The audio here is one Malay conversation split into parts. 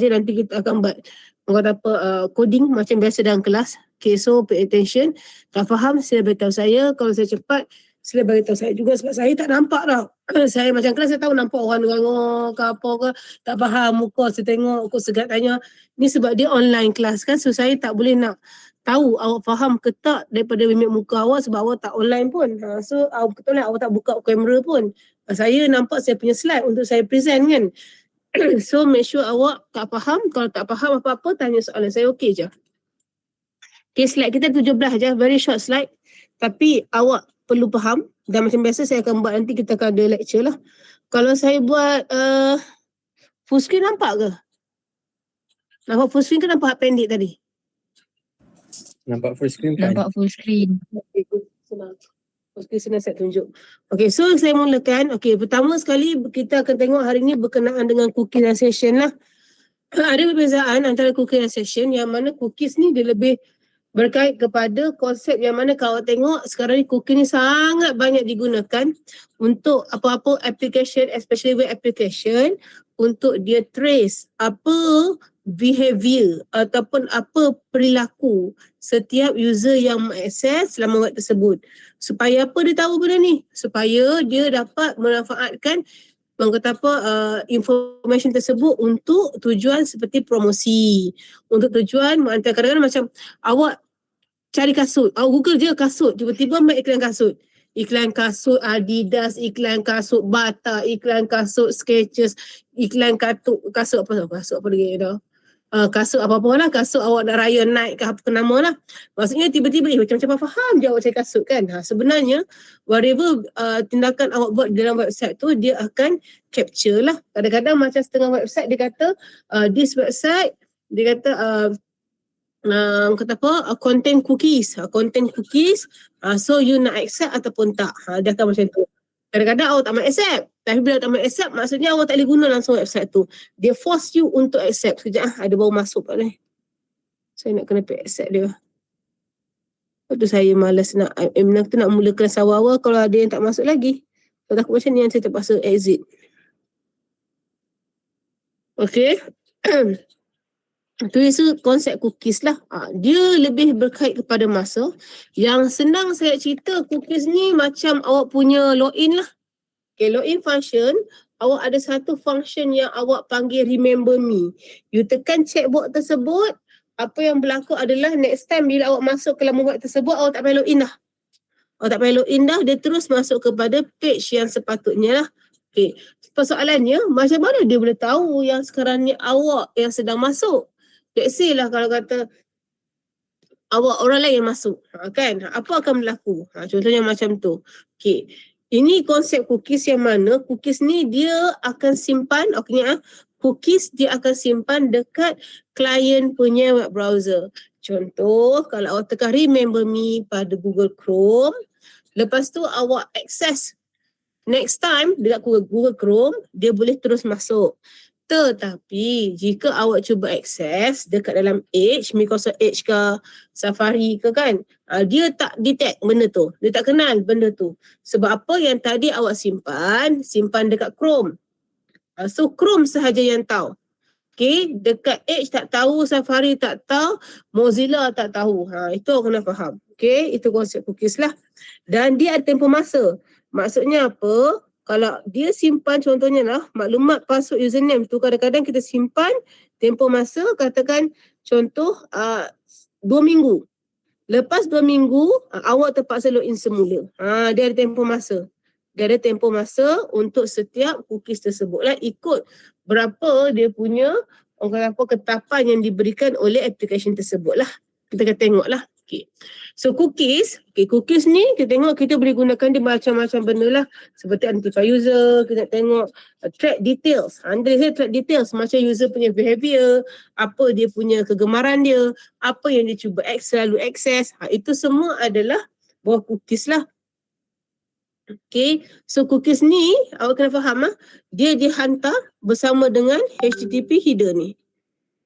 nanti kita akan buat coding macam biasa dalam kelas. Okay, so pay attention. Tak faham, sila beritahu saya. Kalau saya cepat, sila beritahu saya juga sebab saya tak nampak tau. Saya macam kelas saya tahu nampak orang ke apa ke, tak faham muka, saya tengok, aku segat tanya. Ni sebab dia online kelas kan, so saya tak boleh nak tahu awak faham ke tak daripada mimik muka awak sebab awak tak online pun. So betul lah awak tak buka kamera pun. Saya nampak saya punya slide untuk saya present kan. So make sure awak tak faham. Kalau tak faham apa-apa, tanya soalan saya, okey je. Okay, slide kita 17 je, very short slide. Tapi awak perlu faham. Dan macam biasa saya akan buat nanti kita akan ada lecture lah. Kalau saya buat full screen nampak ke? Nampak full screen ke nampak pendek tadi? Nampak full screen kan? Nampak full screen. Okay, senang. Full screen senang saya tunjuk. Okay, so saya mulakan. Okay, pertama sekali kita akan tengok hari ni berkenaan dengan cookie dan session lah. Ada perbezaan antara cookie dan session yang mana cookies ni dia lebih berkait kepada konsep yang mana kalau tengok sekarang ni cookie ni sangat banyak digunakan untuk apa-apa application, especially web application, untuk dia trace apa behavior ataupun apa perilaku setiap user yang mengakses selama web tersebut. Supaya apa dia tahu benda ni? Supaya dia dapat memanfaatkan information tersebut untuk tujuan seperti promosi, untuk tujuan kadang-kadang macam awak cari kasut, awak google je kasut, tiba-tiba main iklan kasut Adidas, iklan kasut Bata, iklan kasut Skechers, iklan kasut apa lagi dah, kasut apa-apa lah, kasut awak nak raya naik ke apa nama lah. Maksudnya tiba-tiba macam faham je awak cari kasut kan. Sebenarnya whatever tindakan awak buat dalam website tu dia akan capture lah. Kadang-kadang macam setengah website dia kata this website dia kata content cookies, so you nak accept ataupun tak. Dia akan macam tu. Kadang-kadang awak tak mahu accept. Tapi bila tak mahu accept, maksudnya awak tak boleh guna langsung website tu. Dia force you untuk accept. Sekejap ada baru masuk kat ni. Saya nak kena pay accept dia. Lepas tu saya malas nak mula kelas awal-awal kalau ada yang tak masuk lagi. Kalau takut macam ni yang saya terpaksa exit. Okay. Itu konsep cookies lah. Dia lebih berkait kepada masa. Yang senang saya cerita cookies ni macam awak punya login lah. Okay, login function, awak ada satu function yang awak panggil remember me. You tekan checkbox tersebut, apa yang berlaku adalah next time bila awak masuk ke laman web tersebut, awak tak payah login dah. Awak tak payah login dah, dia terus masuk kepada page yang sepatutnya lah. Okay, persoalannya macam mana dia boleh tahu yang sekarang ni awak yang sedang masuk? Let's say lah kalau kata awak orang lain yang masuk, kan? Apa akan berlaku? Contohnya macam tu. Okay. Ini konsep cookies yang mana cookies ni dia akan simpan, cookies dia akan simpan dekat klien punya web browser. Contoh, kalau awak tekan remember me pada Google Chrome, lepas tu awak access next time dekat Google Chrome, dia boleh terus masuk. Tetapi jika awak cuba akses dekat dalam Edge, Microsoft Edge ke Safari ke kan, dia tak detect benda tu. Dia tak kenal benda tu. Sebab apa yang tadi awak simpan dekat Chrome. So Chrome sahaja yang tahu. Okay, dekat Edge tak tahu, Safari tak tahu, Mozilla tak tahu. Itu awak kena faham. Okay, itu konsep cookies lah. Dan dia ada tempoh masa. Maksudnya apa? Kalau dia simpan contohnya lah maklumat password username tu kadang-kadang kita simpan tempoh masa katakan contoh 2 minggu. Lepas 2 minggu awak terpaksa login semula. Dia ada tempoh masa. Dia ada tempoh masa untuk setiap cookies tersebut lah ikut berapa dia punya ketapan yang diberikan oleh aplikasi tersebut lah. Kita akan tengok lah. Okay. So cookies ni kita tengok kita boleh gunakan dia macam-macam benda lah. Seperti identify user, kita tengok track details. Track details macam user punya behavior, apa dia punya kegemaran dia, apa yang dia cuba selalu access. Itu semua adalah buah cookies lah. Okay, so cookies ni awak kena faham dia dihantar bersama dengan HTTP header ni.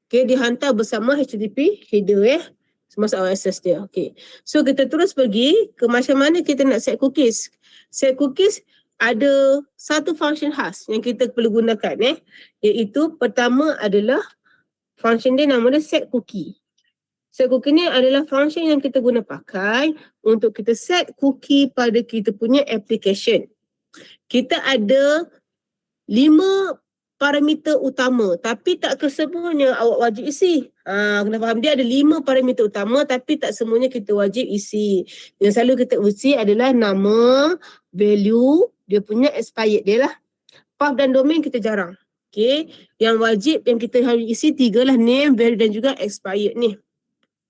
Okay, dihantar bersama HTTP header semasa awak access dia. Okay. So kita terus pergi ke macam mana kita nak set cookies. Set cookies ada satu function khas yang kita perlu gunakan iaitu pertama adalah function dia nama dia set cookie. Set cookie ni adalah function yang kita guna pakai untuk kita set cookie pada kita punya application. Kita ada 5 parameter utama tapi tak kesemuanya awak wajib isi. Kena faham, dia ada 5 parameter utama tapi tak semuanya kita wajib isi. Yang selalu kita isi adalah nama, value, dia punya expired dia lah. Path dan domain kita jarang. Okay. Yang wajib yang kita harus isi 3 lah, name, value dan juga expired ni.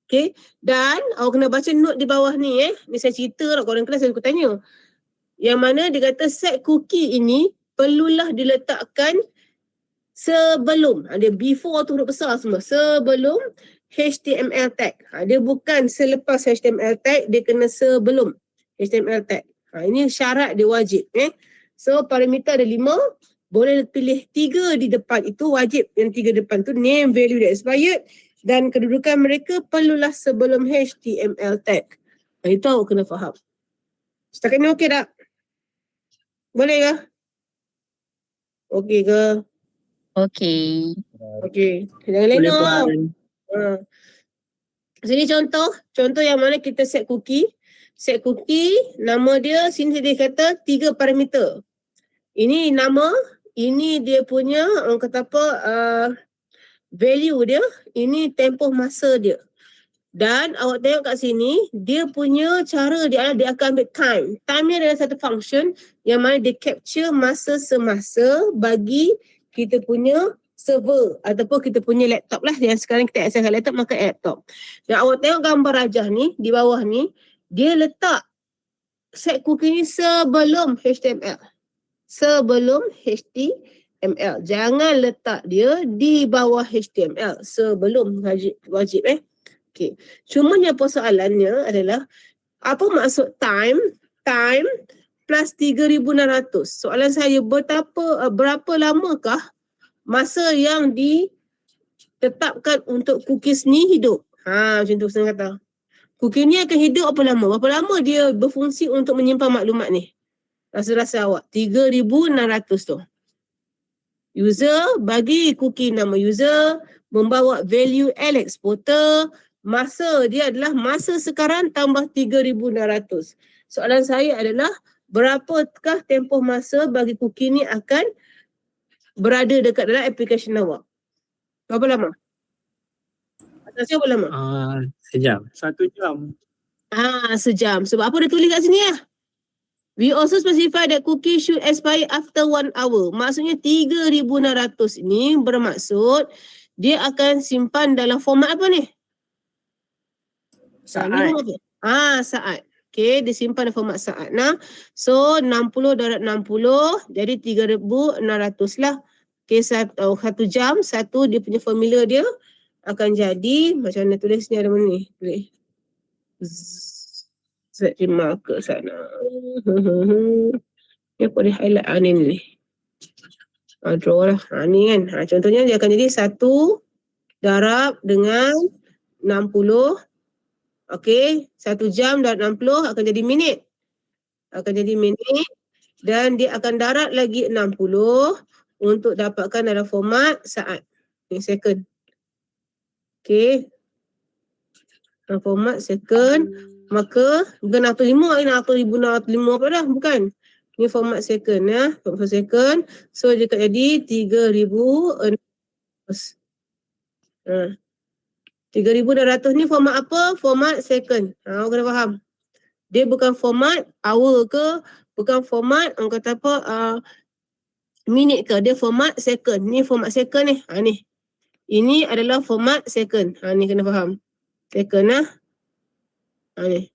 Okay. Dan awak kena baca note di bawah ni Ni saya cerita lah korang kelas saya tanya. Yang mana dia kata set cookie ini perlulah diletakkan sebelum, dia before tu huruf besar semua, sebelum HTML tag. Dia bukan selepas HTML tag, dia kena sebelum HTML tag. Ini syarat dia wajib. So parameter ada 5, boleh pilih 3 di depan itu wajib. Yang 3 depan tu name, value dan expired, dan kedudukan mereka perlulah sebelum HTML tag. Itu awak kena faham. Setakat ni okey tak? Boleh ke? Okey ke? Okey. Okey. Jangan lena. Sini contoh yang mana kita set cookie. Set cookie, nama dia, sini dia kata 3 parameter. Ini nama, ini dia punya, orang kata apa, value dia, ini tempoh masa dia. Dan awak tengok kat sini, dia punya cara dia akan ambil time. Time ni adalah satu function yang mana dia capture masa semasa bagi kita punya server ataupun kita punya laptop lah. Yang sekarang kita access laptop, maka laptop. Dan awak tengok gambar rajah ni, di bawah ni, dia letak set cookie ni sebelum HTML. Sebelum HTML. Jangan letak dia di bawah HTML. Sebelum wajib Okay. Cuma yang persoalannya adalah apa maksud time plus 3,600. Soalan saya, berapa lamakah masa yang ditetapkan untuk cookies ni hidup? Macam tu saya kata. Cookie ni akan hidup berapa lama? Berapa lama dia berfungsi untuk menyimpan maklumat ni? Rasa-rasa awak 3,600 tu. User bagi cookie nama user, membawa value Alex Potter. Masa dia adalah masa sekarang tambah 3,600. Soalan saya adalah berapakah tempoh masa bagi cookie ni akan berada dekat dalam aplikasi awak? Berapa lama? Atasnya berapa lama? Sejam. 1 jam. Sejam. Sebab apa dia tulis kat sini ya? We also specify that cookie should expire after 1 hour. Maksudnya 3,600 ini bermaksud dia akan simpan dalam format apa ni? Saat. Saat. Okay, disimpan dalam format saat. So 60 darab 60 jadi 3,600 lah. Okay, 1 jam, satu dia punya formula dia akan jadi, macam mana tulis ni, ada mana ni? Tulis. Z marker sana. Ni apa dia highlight ni? Draw lah. Ni kan. Contohnya dia akan jadi 1 darab dengan 60. Okey, 1 jam darab 60 akan jadi minit. Dan dia akan darab lagi 60 untuk dapatkan dalam format saat. Ni second. Okey. Dalam format second. Maka bukan 65 ni, 6,605 apa dah, bukan. Ni format second ya. Format second. So dia akan jadi 3,600. 3,600 ni format apa? Format second. Awak kena faham. Dia bukan format hour ke, bukan format orang kata apa, minit ke. Dia format second. Ni format second ni. Ni. Ini adalah format second. Ni kena faham. Second lah. Ni.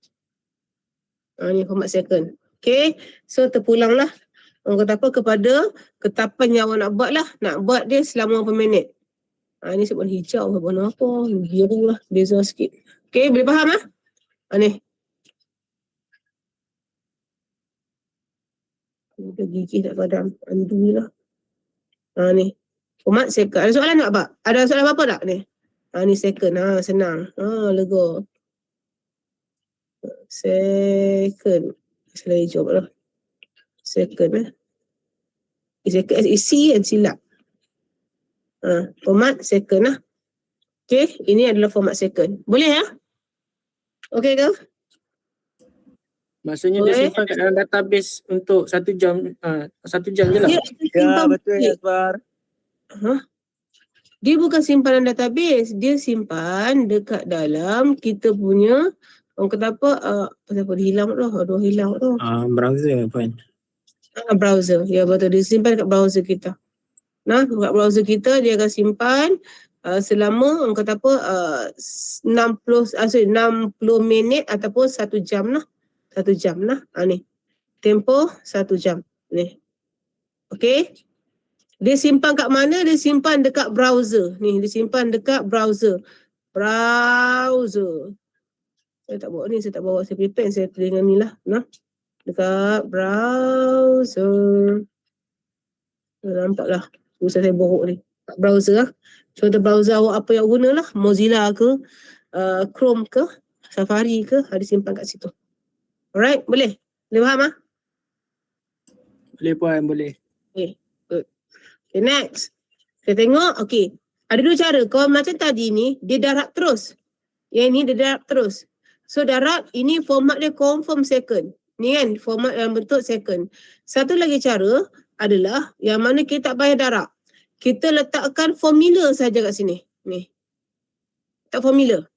Ni format second. Okay. So terpulang lah. Orang kata apa, kepada ketapan yang awak nak buat lah. Nak buat dia selama berapa minit. Ni sebab hijau ke warna apa. Biru lah. Beza sikit. Okay. Boleh faham lah? Ni. Ada gigi tak padam. Undo lah. Ni. Format second. Ada soalan tak, Pak? Ada soalan apa-apa tak ni? Ni second. Senang. Lega. Second. Salah hijau lah. Second Second SEC kan silap. Format second lah. Okay, ini adalah format second. Boleh ya? Okay ke? Maksudnya dia Boleh. simpan kat dalam database untuk 1 jam. 1 jam je lah. Dia simpan betul balik. Asbar. Dia bukan simpanan database. Dia simpan dekat dalam kita punya, orang kata apa, pasal apa dia hilang tu. Aduh, hilang tu. Browser Puan. Browser. Ya betul, dia simpan dekat browser kita. Nah, dekat browser kita dia akan simpan selama orang kata apa 60 minit ataupun 1 jam lah. 1 jam lah. Ni. Tempoh 1 jam. Ni. Okey. Dia simpan kat mana? Dia simpan dekat browser. Ni, dia simpan dekat browser. Browser. Saya tak bawa ni, saya tak bawa saya punya pen, saya tulis dengan ni lah. Nah. Dekat browser. Nampak lah. Usah saya borok ni. Dekat browser lah. Contoh browser awak apa yang guna lah. Mozilla ke, Chrome ke, Safari ke, ada simpan kat situ. Alright, boleh? Boleh faham ah? Boleh Puan, boleh. Okay, good. Okay, next. Kita tengok, okay. Ada 2 cara. Kalau macam tadi ni, dia darab terus. Yang ni dia darab terus. So darab, ini format dia confirm second. Ni kan, format dalam bentuk second. Satu lagi cara adalah yang mana kita tak payah darab. Kita letakkan formula saja kat sini. Ni. Tak formula.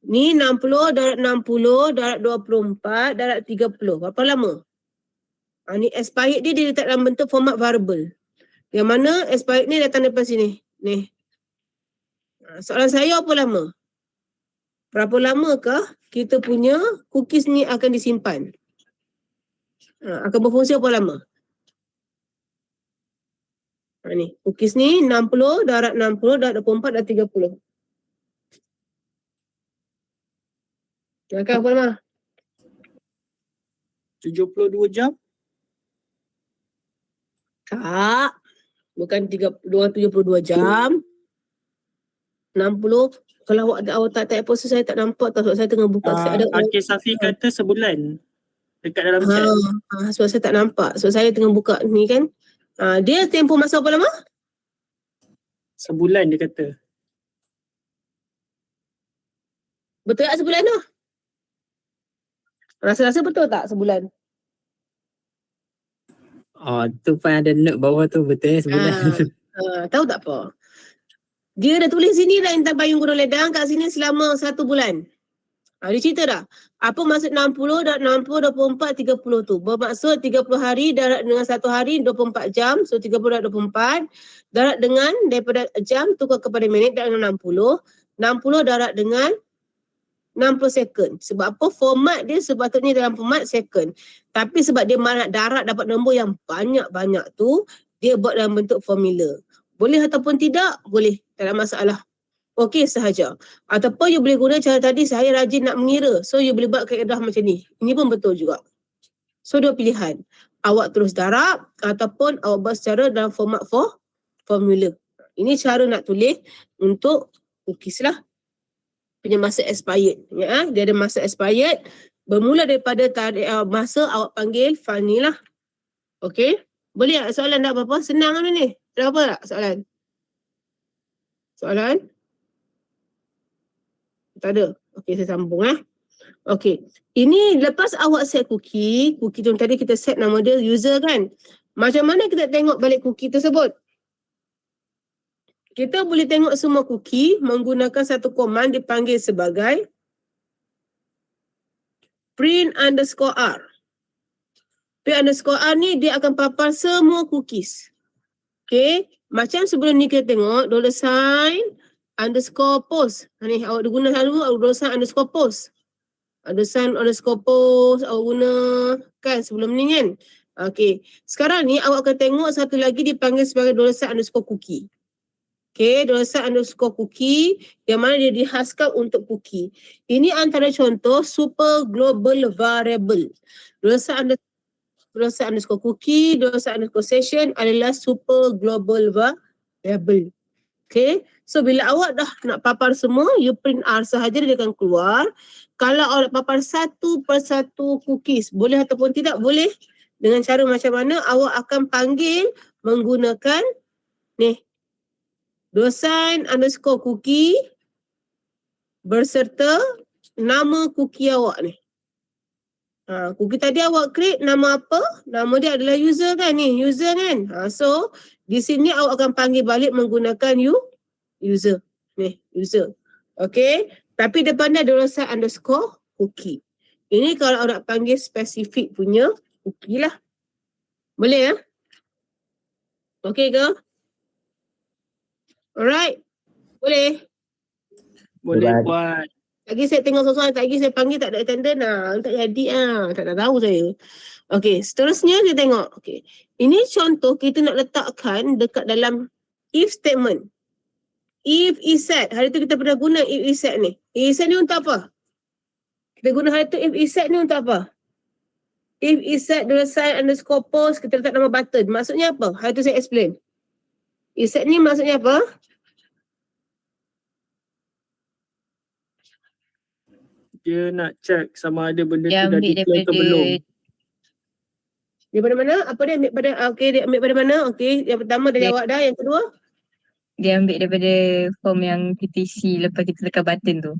Ni 60, darab 60, darab 24, darab 30. Berapa lama? Ni expired dia letak dalam bentuk format variable. Yang mana expired ni datang daripada sini. Ni. Soalan saya apa lama? Berapa lamakah kita punya cookies ni akan disimpan? Akan berfungsi apa lama? Ni. Cookies ni 60, darab 60, darab 24, darab 30. Akan apa lama? 72 jam? Tak. Bukan 72 jam. 60. Kalau awak tak apa saya tak nampak tak, sebab saya tengah buka. Saya ada Akil Safi kata sebulan. Dekat dalam chat. sebab saya tak nampak. Sebab saya tengah buka ni kan. Dia tempoh masa apa lama? Sebulan dia kata. Betul tak sebulan tu? Rasa-rasa betul tak sebulan? Tu Puan ada note bawah tu betul sebulan. Tahu tak apa? Dia dah tulis sini dah Intan Payung Gunung Ledang kat sini selama 1 bulan. Dia cerita dah. Apa maksud 60, darab 60, 24, 30 tu? Bermaksud 30 hari darab dengan 1 hari 24 jam. So 30 darab 24. Darab dengan daripada jam tukar kepada minit darab dengan 60. 60 darab dengan 60 second. Sebab apa? Format dia sepatutnya dalam format second. Tapi sebab dia nak darab dapat nombor yang banyak-banyak tu, dia buat dalam bentuk formula. Boleh ataupun tidak? Boleh. Tak ada masalah. Okey sahaja. Ataupun you boleh guna cara tadi, saya rajin nak mengira. So you boleh buat kaedah macam ni. Ini pun betul juga. So 2 pilihan. Awak terus darab ataupun awak buat secara dalam format formula. Ini cara nak tulis untuk cookies lah. Punya masa expired. Ya, dia ada masa expired. Bermula daripada masa awak panggil file ni lah. Okey. Boleh tak soalan tak apa-apa? Senang kan ni? Ada apa tak soalan? Soalan? Tak ada. Okey, saya sambung Okey. Ini lepas awak set cookie tu tadi kita set nama dia user kan? Macam mana kita tengok balik cookie tersebut? Kita boleh tengok semua cookie menggunakan satu command dipanggil sebagai print_r. Print_r ni dia akan papar semua cookies. Okey. Macam sebelum ni kita tengok $_post. Ni awak guna selalu $_post. $_post awak guna kan sebelum ni kan. Okey. Sekarang ni awak akan tengok satu lagi dipanggil sebagai $_cookie. Okey, $_cookie yang mana dia dihaskan untuk cookie. Ini antara contoh super global variable. $_cookie, $_session adalah super global variable. Okay. So bila awak dah nak papar semua, you print R sahaja dia akan keluar. Kalau awak papar satu persatu cookies, boleh ataupun tidak? Boleh. Dengan cara macam mana awak akan panggil menggunakan ni. dosan_cookie berserta nama cookie awak ni. Cookie tadi awak create nama apa? Nama dia adalah user kan ni, user kan. So di sini awak akan panggil balik menggunakan user. Ni, user. Okay. Tapi depan dia ada dosan_cookie. Ini kalau awak nak panggil spesifik punya cookie lah. Boleh ya? Okay ke? Alright. Boleh. Boleh Boleh. buat. Lagi saya tengok sesuatu, lagi saya panggil tak ada attendant tak jadi tak tahu saya. Okey, seterusnya kita tengok. Okey. Ini contoh kita nak letakkan dekat dalam if statement. If is set. Hari tu kita pernah guna if is set ni. If is set ni untuk apa? Kita guna hari tu if is set ni untuk apa? If is set $_post, kita letak nama button. Maksudnya apa? Hari tu saya explain. If set ni maksudnya apa? Dia nak check sama ada benda Dia tu dah ambil declare ke daripada belum. Daripada mana? Apa dia ambil pada, okey, dia ambil pada mana? Okey, yang pertama dah Dia- jawab dah. Yang kedua? dia ambil daripada form yang kita isi lepas kita tekan button tu.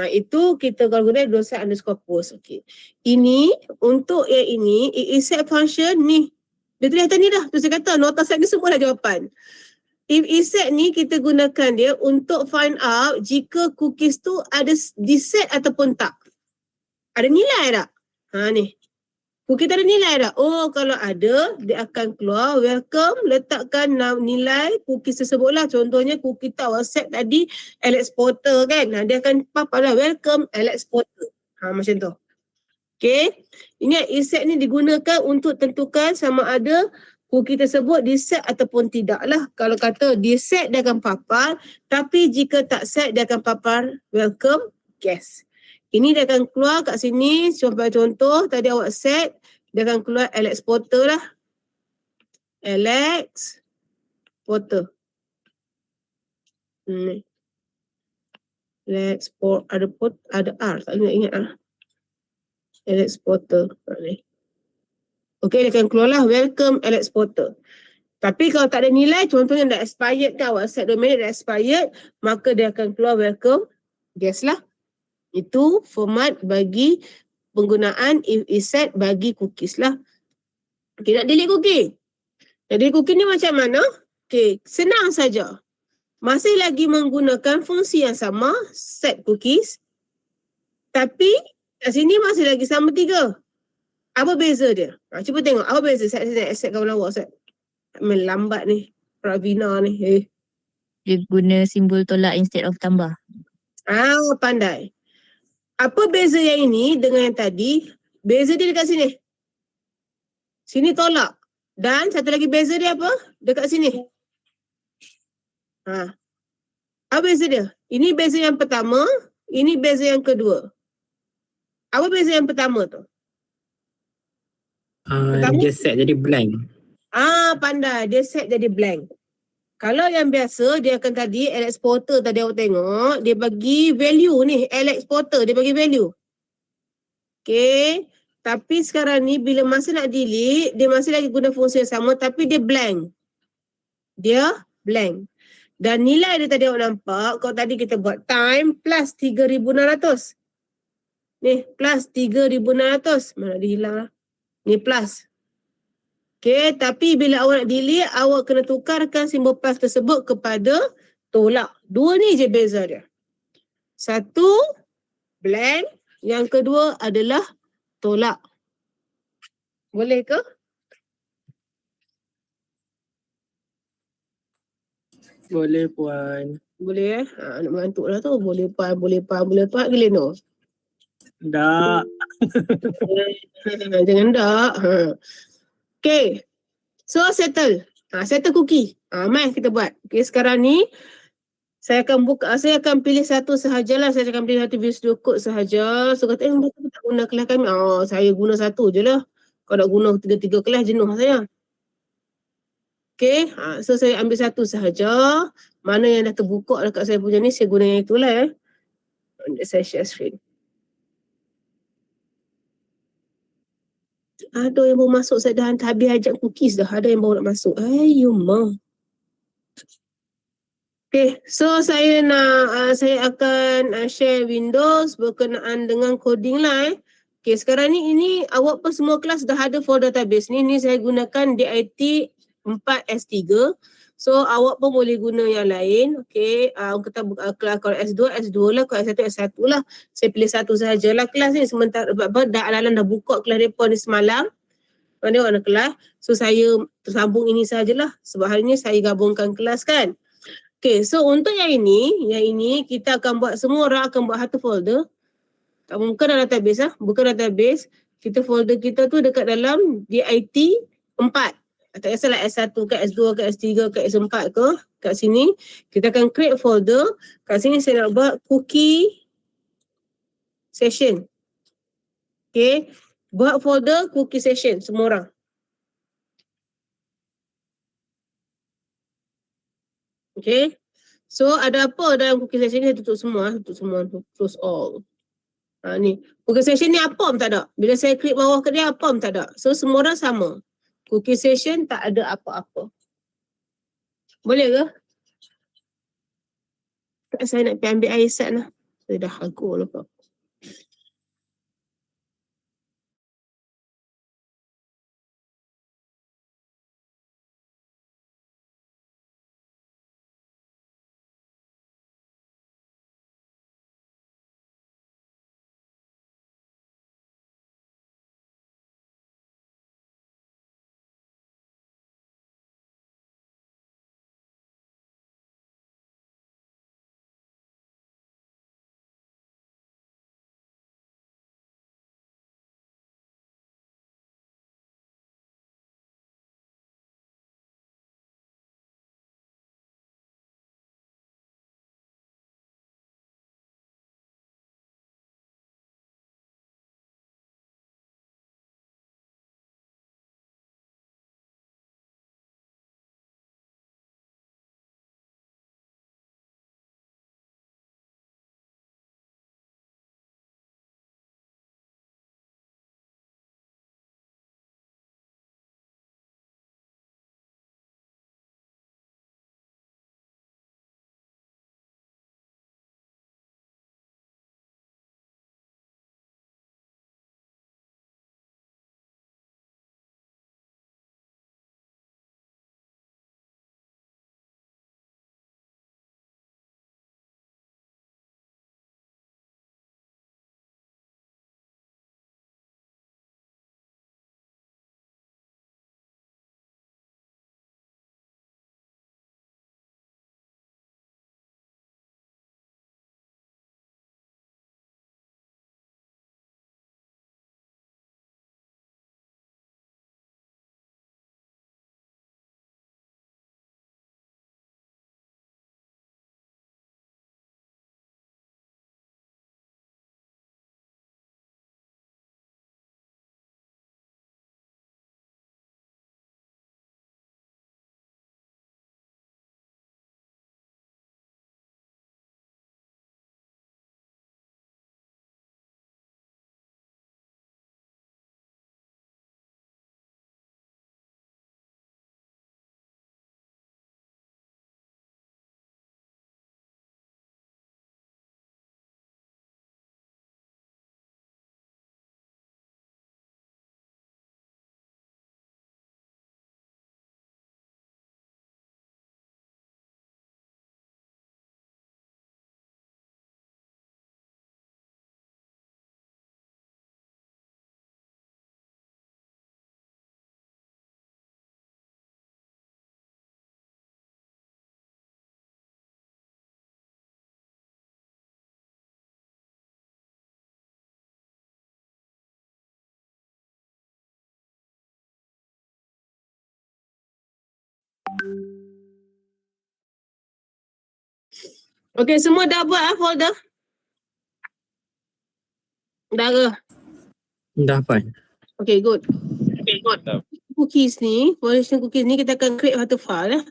Itu kita kalau guna $_post. Okey. Ini untuk yang ini is set function ni. Dia tulis atas ni dah. Tu saya kata nota set ni semua dah jawapan. If is set ni kita gunakan dia untuk find out jika cookies tu ada diset ataupun tak. Ada nilai tak? Ni. Cookie tak ada nilai tak? Oh, kalau ada, dia akan keluar welcome, letakkan nilai cookies tersebut lah. Contohnya cookie tu awak set tadi Alex Potter kan. Dia akan papa lah welcome Alex Potter. Macam tu. Okay. Ingat is set ni digunakan untuk tentukan sama ada cookie tersebut diset ataupun tidak lah. Kalau kata diset dia akan papar, tapi jika tak set dia akan papar welcome guest. Ini dia akan keluar kat sini, contoh tadi awak set, dia akan keluar Alex Potter lah. Alex Potter. Alex Potter, ada R, tak ingat R. Alex Potter. Okey, dia akan keluar lah welcome Alex Potter. Tapi kalau tak ada nilai, contohnya dah expired kan, awak set domain dah expired, maka dia akan keluar welcome guest lah. Itu format bagi penggunaan if is set bagi cookies lah. Okey, nak delete cookie. Nak delete cookie ni macam mana? Okey, senang saja. Masih lagi menggunakan fungsi yang sama, set cookies. Tapi kat sini masih lagi sama 3. Apa beza dia? Cuba tengok apa beza set kawan awak set. Melambat ni. Pravina ni. Dia guna simbol tolak instead of tambah. Pandai. Apa beza yang ini dengan yang tadi? Beza dia dekat sini. Sini tolak. Dan satu lagi beza dia apa? Dekat sini. Apa beza dia? Ini beza yang pertama. Ini beza yang kedua. Apa beza yang pertama tu? Dia set jadi blank. Pandai. Dia set jadi blank. Kalau yang biasa, dia akan tadi, Alex Potter tadi awak tengok, dia bagi value ni. Alex Potter, dia bagi value. Okay. Tapi sekarang ni, bila masa nak delete, dia masih lagi guna fungsi yang sama, tapi dia blank. Dia blank. Dan nilai dia tadi awak nampak, kalau tadi kita buat time plus 3,600. Ni, plus 3,600. Mana dia hilang lah. Ni plus. Okay, tapi bila awak nak delete, awak kena tukarkan simbol plus tersebut kepada tolak. 2 ni je beza dia. Satu, blank. Yang kedua adalah tolak. Boleh ke? Boleh Puan. Boleh nak mengantuk lah tu. Boleh Puan. Geleno. Tak. Jangan tak. Okay. So settle. Settle cookie. Mai kita buat. Okay, sekarang ni saya akan pilih satu sahajalah. Saya akan pilih satu Visual Code sahaja. So kata, betul tak guna kelas kami. Saya guna satu je lah. Kalau nak guna 3 kelas, jenuh saya. Okay. So saya ambil satu sahaja. Mana yang dah terbuka dekat saya punya ni, saya guna yang itulah. Saya share screen. Ada yang baru masuk, saya dah habis ajak cookies dah. Ada yang baru nak masuk. Ayo, ma. Okay, so saya saya akan share Windows berkenaan dengan coding lah Okay, sekarang ni ini awak pun semua kelas dah ada for database ni. Ni saya gunakan DIT 4S3. So awak pun boleh guna yang lain. Okay, kita kelas kalau S2 lah, kalau S1 S1 lah. Saya pilih satu sahajalah kelas ni sementara dah Alan dah buka kelas mereka ni semalam. Mana orang kelas. So saya tersambung ini sajalah sebab hari ni saya gabungkan kelas kan. Okay, so untuk yang ini kita akan buat, semua orang akan buat satu folder. Bukan dalam database lah, bukan database. Kita folder kita tu dekat dalam DIT 4. Tak kisahlah S1 ke S2 ke S3 ke S4 ke, kat sini. Kita akan create folder. Kat sini saya nak buat cookie session. Okay, buat folder cookie session semua orang. Okay. So ada apa dalam cookie session ni? Saya tutup semua, close all. Ni. Cookie session ni apa pun tak ada. Bila saya klik bawah ke dia, apa pun tak ada. So semua orang sama. Cookie session tak ada apa-apa. Boleh ke? Saya nak pergi ambil air sat lah. Saya dah hagur lah Pak. Okay, semua dah buat folder? Dah ke? Dah apa? Okay, good. Cookies ni, foundation cookies ni kita akan create satu file.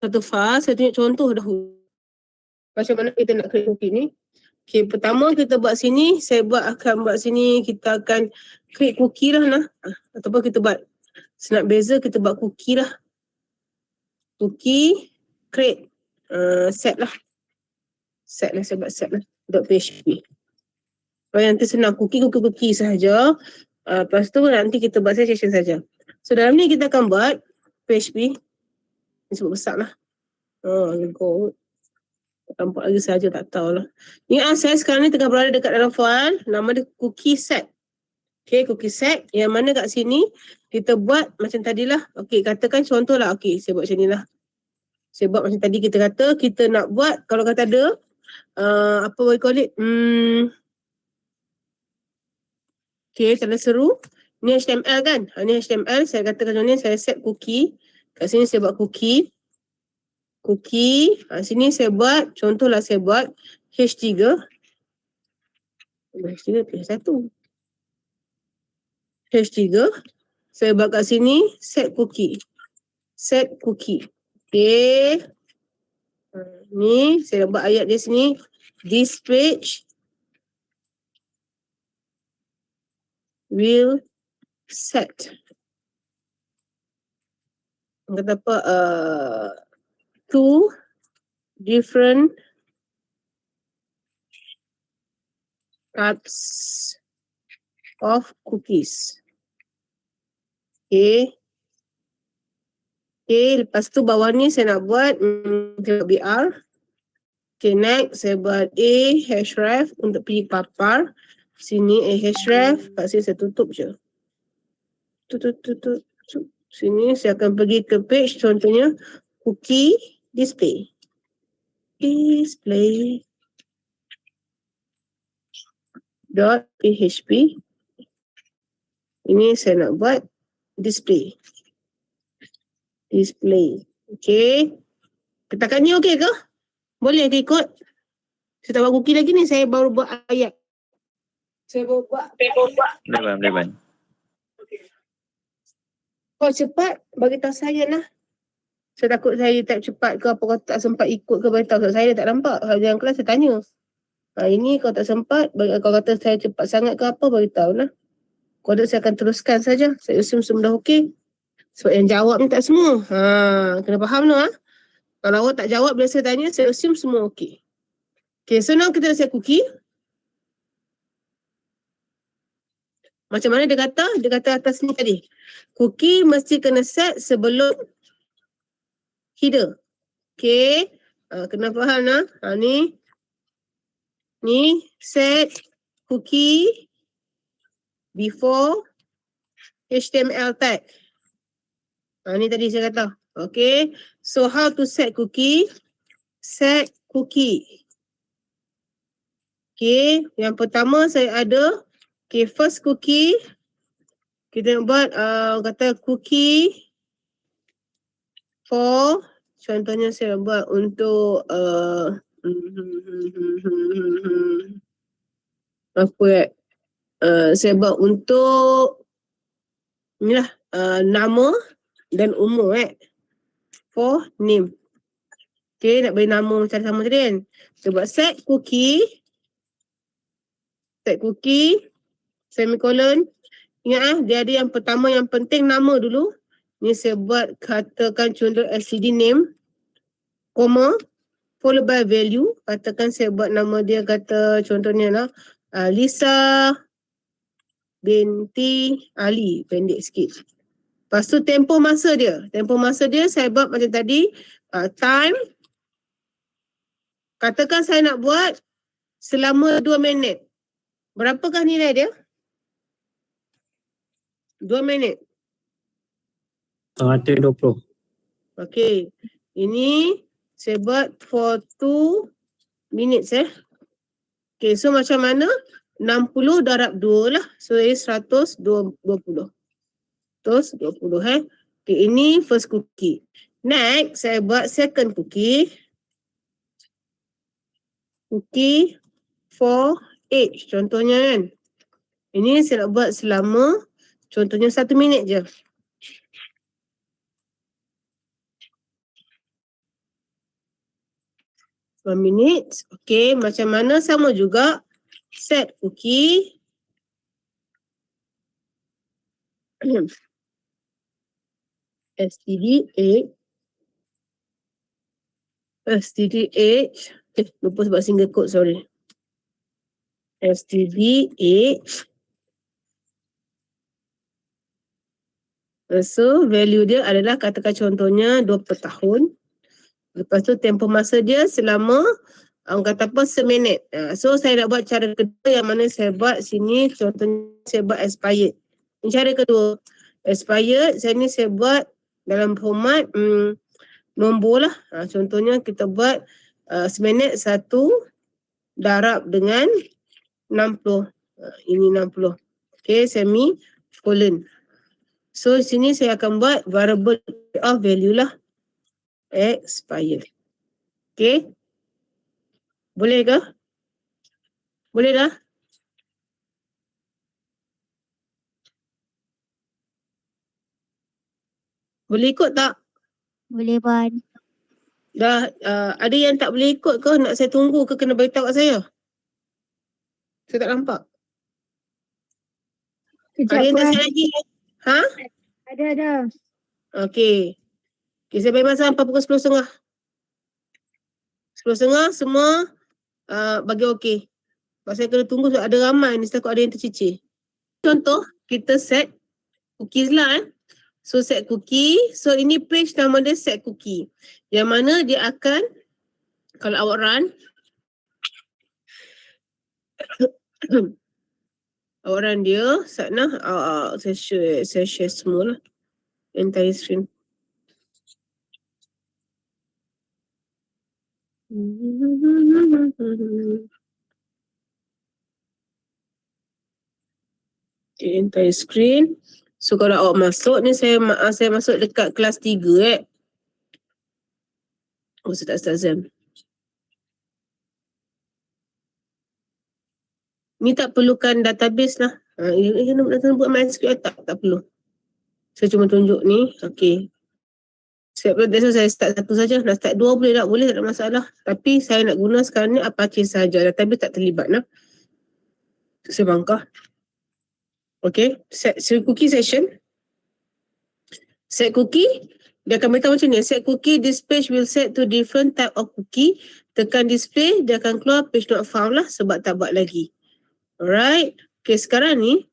Satu file, saya tunjuk contoh dahulu. Macam mana kita nak create cookie ni. Okay, pertama kita buat sini, akan buat sini, kita akan create cookie lah. Ataupun kita buat, senang beza kita buat cookie lah. Cookie, create. set lah. Set lah, saya buat set lah. .php. Kalau nanti senang, cookie sahaja. Lepas tu nanti kita buat session saja. So dalam ni kita akan buat PHP. Ni sebut besar lah. Go. Tampak lagi saja, tak tahulah. Ingat saya sekarang ni tengah berada dekat dalam file. Nama dia cookie set. Okay, cookie set. Yang mana kat sini kita buat macam tadilah. Okay, katakan contoh lah. Okay, saya buat macam ni lah. Saya buat macam tadi kita kata, kita nak buat, kalau kata ada, apa we call it? Okay, tanda seru. Ni HTML kan? Ni HTML, saya katakan contohnya saya set cookie. Kat sini saya buat cookie. Sini saya buat, contohlah saya buat H3. H3 pilih satu. H3. Saya buat kat sini set cookie. Okay. Ni saya buat ayat dia sini. This page will set. Kata apa? Two different types of cookies. Okay. Lepas tu bawah ni saya nak buat BR. Okay, next saya buat A href untuk pergi papar. Sini A href, kat sini saya tutup je. Tutup. Sini saya akan pergi ke page, contohnya cookie display. .php. Ini saya nak buat display. Okay. Katakan ni okey ke? Boleh ke ikut? Saya tak buat cookie lagi ni, saya baru buat ayat. Saya baru buat. Boleh. Kau cepat, bagi tahu saya lah. Saya takut saya type cepat ke apa, kau tak sempat ikut ke, bagi tahu. Sebab saya tak nampak. Dalam kelas saya tanya. Ini kau tak sempat, kau kata saya cepat sangat ke apa, bagi tahu lah. Kau ada, saya akan teruskan saja. Saya assume semua dah okey. Sebab yang jawab ni tak semua. Kena faham tu. Kalau awak tak jawab bila saya tanya, saya assume semua okey. Okay, so now kita dah set cookie. Macam mana dia kata? Dia kata atas ni tadi. Cookie mesti kena set sebelum header. Okay. Kena faham lah. Ni set cookie before HTML tag. Ni tadi saya kata. Okay. So how to set cookie? Set cookie. Okay. Yang pertama saya ada. Okay. First cookie. Kita nak buat kata cookie for, contohnya saya buat untuk saya buat untuk inilah nama dan umur for name. Okay, nak beri nama macam sama tadi kan. Kita buat set cookie semicolon. Ingat dia ada yang pertama yang penting nama dulu. Ni saya buat katakan contoh std name, comma, followed by value. Katakan saya buat nama dia kata contohnya lah Lisa binti Ali, pendek sikit. Lepas tu tempoh masa dia. Saya buat macam tadi, time. Katakan saya nak buat selama 2 minit. Berapakah nilai dia? 2 minit. 120. Okay. Ini saya buat for 2 minutes Okay, so macam mana? 60 darab 2 lah. So, 120. 120 Okay, ini first cookie. Next, saya buat second cookie. Cookie for age. Contohnya kan. Ini saya nak buat selama, contohnya 1 minit je. Minutes. Okay, macam mana? Sama juga. Set cookie. std STDH. Lupa sebab single quote, sorry. STDH. So, value dia adalah katakan contohnya 20 tahun. Lepas tu tempoh masa dia selama orang kata apa, seminit. So, saya nak buat cara kedua yang mana saya buat sini, contohnya saya buat expired. Ini cara kedua. Expired, saya buat dalam format nombor lah. Contohnya kita buat seminit 1 darab dengan 60. Ini 60. Okay, semicolon. So, sini saya akan buat variable of value lah. Expired. Okay. Boleh ke? Boleh dah? Boleh ikut tak? Boleh Puan. Dah ada yang tak boleh ikut ke? Nak saya tunggu ke kena beritahu kat saya? Saya tak nampak. Ada yang tak saya lagi? Ha? Ada. Okey. Okay, saya bagi masa sampai pukul 10.30. 10.30 semua bagi okey. Sebab saya kena tunggu sebab ada ramai ni, takut ada yang tercicir. Contoh, kita set cookies lah. So set cookie. So ini page nama dia set cookie. Yang mana dia akan, kalau awak run, awak run dia, Satna, saya share semua lah. Entire screen. Okay, entire screen. So kalau awak masuk ni, saya masuk dekat kelas 3 Oh, saya tak start Zam. Ni tak perlukan database lah. Nak buat MySQL tak perlu. Saya cuma tunjuk ni. Okay. That's why saya start 1 saja. Nak start 2 boleh tak? Boleh, tak ada masalah. Tapi saya nak guna sekarang ni Apache saja. Database tak terlibat lah. Saya bangkah. Okay. Set cookie session. Set cookie. Dia akan beritahu macam ni. Set cookie, this page will set to different type of cookie. Tekan display, dia akan keluar page not found lah sebab tak buat lagi. Alright. Okay, sekarang ni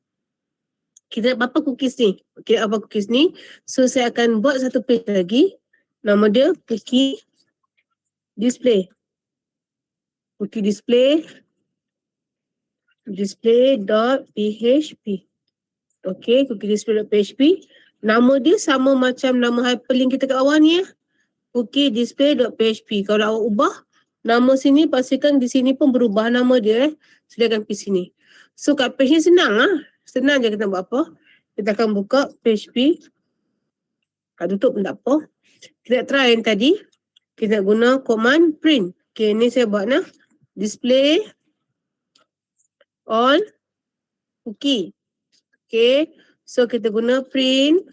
kita nak apa cookies ni? Okay, apa cookies ni? So, saya akan buat satu page lagi. Nama dia cookie display. Cookie display. Display.php. Okay, cookie display.php. Nama dia sama macam nama hyperlink kita kat bawah ni ya. Cookie display.php. Kalau awak ubah, nama sini pastikan di sini pun berubah nama dia. So, dia akan pergi sini. So, kat page ni senang lah. Senang je kita buat apa. Kita akan buka PHP. Tutup pun tak apa. Kita try yang tadi. Kita guna command print. Okay, ni saya buat lah. Display all cookie. Okay. So, kita guna print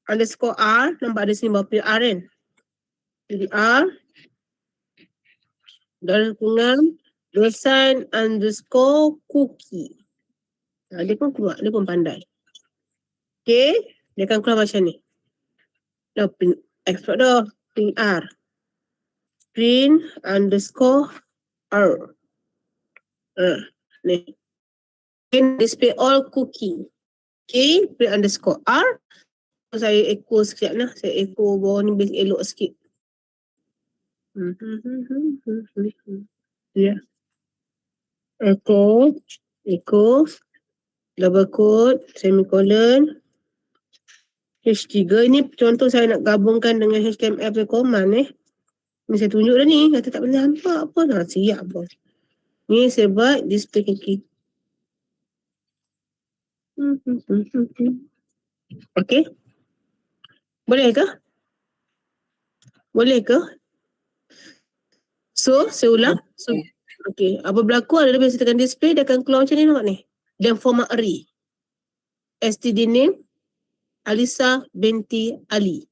underscore R. Nampak ada sini bawah R kan. Jadi R. Dalam kurungan dosan underscore cookie. Dia pun keluar. Dia pun pandai. Okay. Dia akan keluar macam ni. Dah print export dah. Print R. Print underscore R. Ni. Display all cookie. Okay. Print underscore R. Saya echo sekejap lah. Saya echo bawah ni biar elok sikit. Ya. Yeah. Echo. Double quote, semicolon, H3. Ini contoh saya nak gabungkan dengan HTML punya command ni. Ni saya tunjuk dah ni. Kata tak boleh nampak apa dah. Siap bos. Ni saya buat display cookie. Okay. Boleh ke? Boleh ke? So, saya ulang. So, okay. Apa berlaku adalah bila saya tekan display, dia akan keluar macam ni nampak ni. Dan format array. STD name Alisa binti Ali.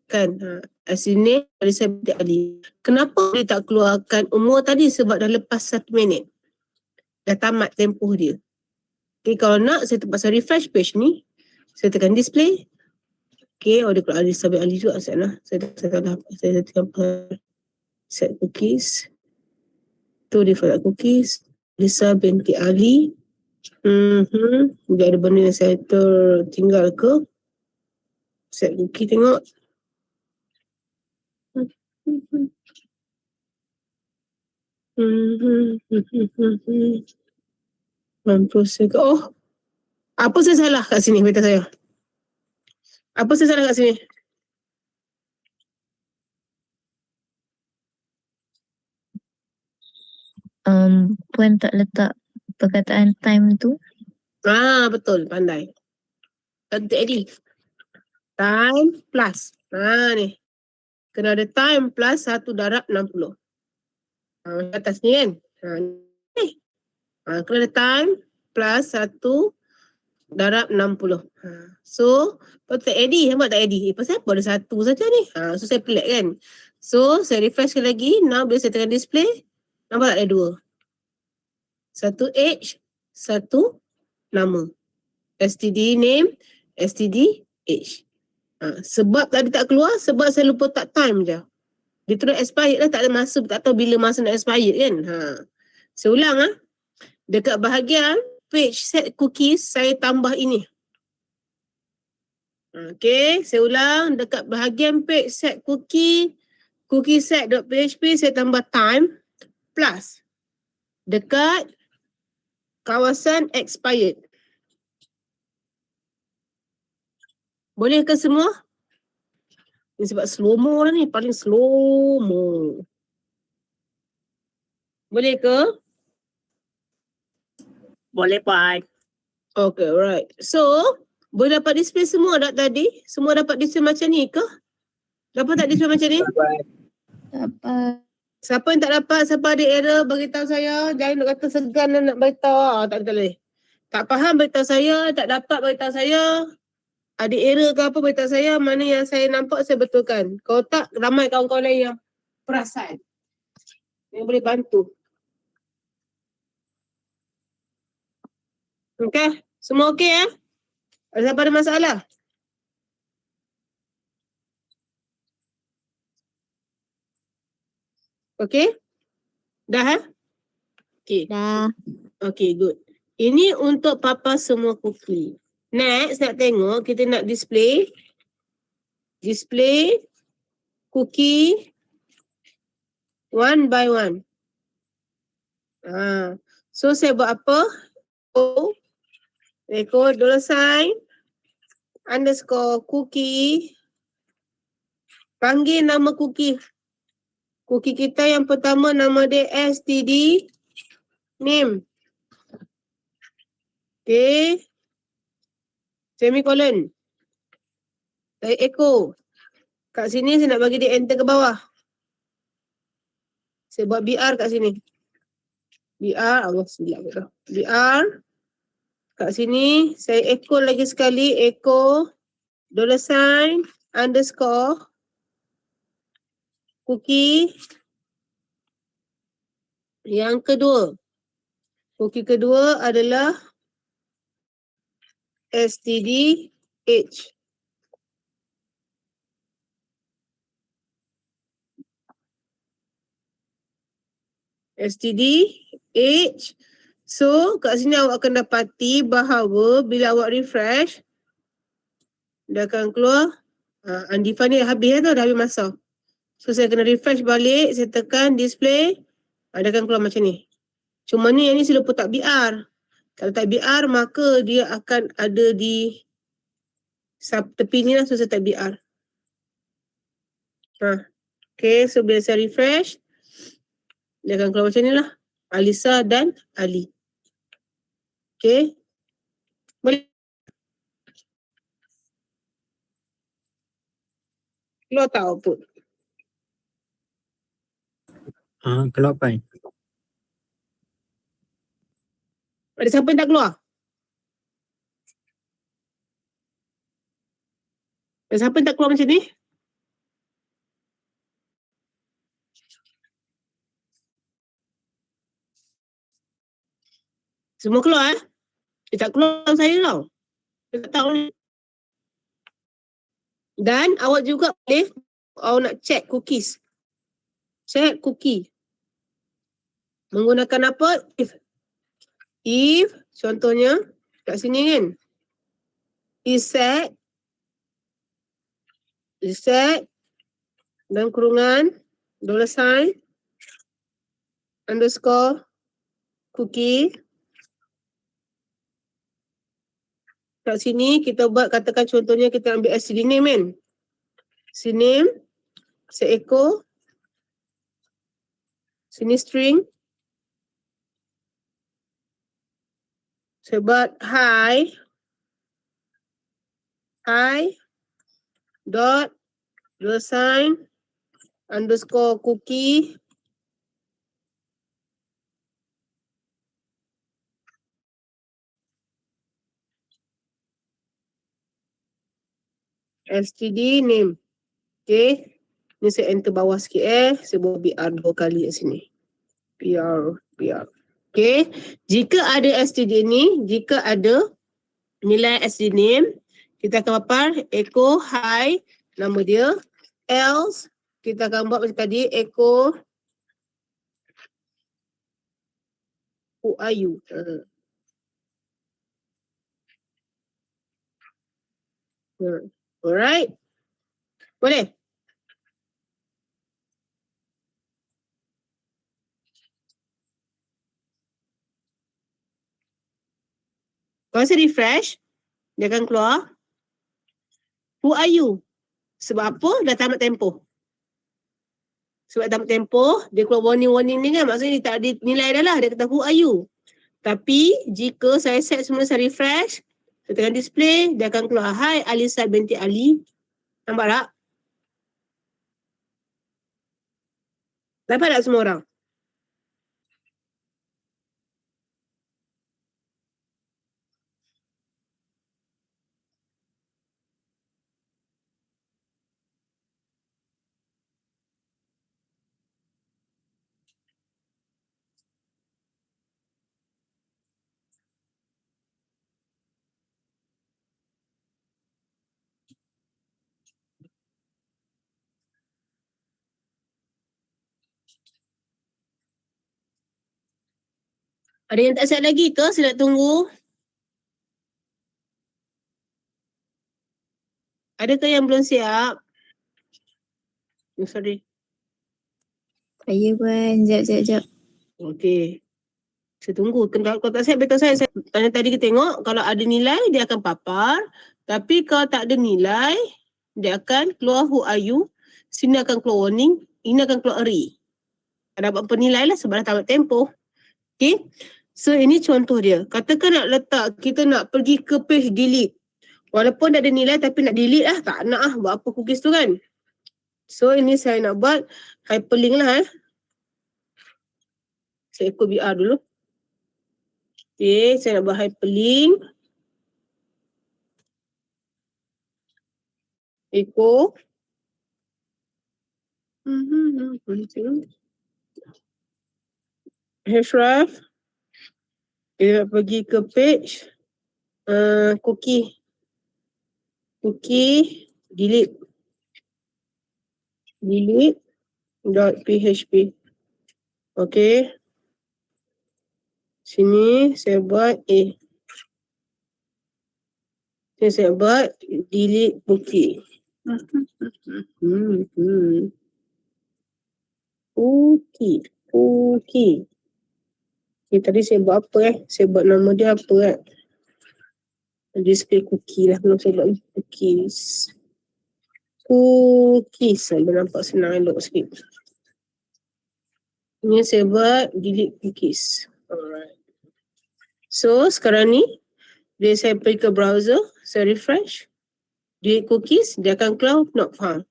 Kan? STD name Alisa binti Ali. Kenapa dia tak keluarkan umur tadi? Sebab dah lepas 1 minit. Dah tamat tempoh dia. Okay, kalau nak saya terpaksa refresh page ni. Saya tekan display. Okay, dia keluar Ali sampai Ali juga set lah. Saya salah apa. Saya tinggal set cookies. Tu default cookies. Lisa binti Ali. Dia ada benda yang saya tertinggal ke? Set cookie tengok. Proses ke? Oh, apa saya salah kat sini? Beritahu saya. Apa saya salah kat sini? Puan tak letak perkataan time tu. Betul. Pandai. Untuk Eddie. Time plus. Ni. Kena ada time plus 1 darab 60. Atas ni kan. Ni. Kena ada time plus 1 darab 60. So, betul Eddie. Nampak tak Eddie? Pasal apa ada 1 saja ni? So, saya pelik kan. So, saya refresh lagi. Now, bila saya tengah display, nampak tak ada 2? 1 age, 1 nama. STD name, STD age. Sebab tadi tak keluar, sebab saya lupa tak time je. Dia terus expired lah, tak ada masa, tak tahu bila masa nak expired kan. Saya ulang dekat bahagian page set cookies, saya tambah ini. Okay, saya ulang. Dekat bahagian page set cookie set.php, saya tambah time plus dekat kawasan expired. Boleh ke semua? Ni sebab slow-mo lah ni. Paling slow-mo. Boleh ke? Boleh Puan. Okay, alright. So, boleh dapat display semua tak tadi? Semua dapat display macam ni ke? Dapat tak display macam ni? Dapat. Siapa yang tak dapat, siapa ada error, beritahu saya. Jangan nak kata segan nak beritahu. Tak boleh. Tak faham, beritahu saya. Tak dapat, beritahu saya. Ada error ke apa, beritahu saya. Mana yang saya nampak, saya betulkan. Kalau tak, ramai kawan-kawan lain yang perasan. Yang boleh bantu. Okay? Semua okey ya? Ada siapa ada masalah? Okey? Dah Okey. Dah. Okay, good. Ini untuk papa semua cookie. Next, nak tengok, kita nak display cookie one by one. So, saya buat apa? Record $sign underscore cookie. Panggil nama cookie. Cookie kita yang pertama nama dia STD name. Okay. Semicolon. Saya echo. Kat sini saya nak bagi dia enter ke bawah. Saya buat BR kat sini. BR, Allah silap betul. BR. Kat sini saya echo lagi sekali. Echo $sign underscore cookie. Yang kedua. Cookie kedua adalah STDH. STDH. So, kat sini awak akan dapati bahawa bila awak refresh, dia akan keluar. Undefined ni habis dah habis masa. So, saya kena refresh balik, saya tekan display, dia akan keluar macam ni. Cuma ni yang ni saya lupa tak BR. Kalau tak BR, maka dia akan ada di tepi ni lah, so saya tak BR. Okay, so bila saya refresh, dia akan keluar macam ni lah. Alisa dan Ali. Okay. Boleh. Keluar tak output? Keluar Puan. Ada siapa yang tak keluar? Ada siapa yang tak keluar macam ni? Semua keluar Dia tak keluar saya tau. Dia tak tahu ni. Dan awak juga boleh awak nak check cookies. Check cookie. Menggunakan apa? If contohnya kat sini kan. Is set dan kurungan $sign underscore cookie. Kat sini kita buat, katakan contohnya kita ambil std name kan. Std name, seekor, sini string. Sebab hi dot $sign underscore cookie. std name. Okay. Ni saya enter bawah sikit saya buat BR 2 kali kat sini. BR. Okay. Jika ada std ni, jika ada nilai std name, kita akan papar echo hi nama dia. Else kita akan buat macam tadi, echo who are you. Alright. Boleh? Kalau saya refresh, dia akan keluar. Who are you? Sebab apa? Dah tamat tempoh. Sebab tamat tempoh, dia keluar warning-warning ni kan. Maksudnya dia tak ada nilai dah lah. Dia kata who are you? Tapi jika saya set semula, saya refresh, saya tekan display, dia akan keluar hi Alisa binti Ali. Nampak tak? Dapat tak semua orang? Ada yang tak siap lagi ke? Saya nak tunggu. Adakah yang belum siap? Oh, sorry. Saya pun. Sekejap. Okey. Saya tunggu. Kalau tak siap, beritahu saya. Tanya tadi kita tengok. Kalau ada nilai, dia akan papar. Tapi kalau tak ada nilai, dia akan keluar who are you. Sini akan keluar warning. Ini akan keluar array. Ada dapat penilai lah sebab dah tamat tempoh. Okay. So ini contoh dia. Katakan nak letak, kita nak pergi ke page delete. Walaupun dah ada nilai tapi nak delete lah. Tak nak lah buat apa cookies tu kan. So ini saya nak buat hyperlink lah. Saya ikut BR dulu. Okay, saya nak buat hyperlink. Echo. Href. Kita pergi ke page. Cookie. Delete. Delete.php. Okay. Sini saya buat Sini saya buat delete cookie. Cookie. Okay, tadi saya buat apa Saya buat nama dia apa Display cookie lah. Belum saya buat cookies. Saya nampak senang elok sikit. Ini saya buat delete cookies. Alright. So sekarang ni, bila saya pergi ke browser, saya refresh. Delete cookies, dia akan keluar not found.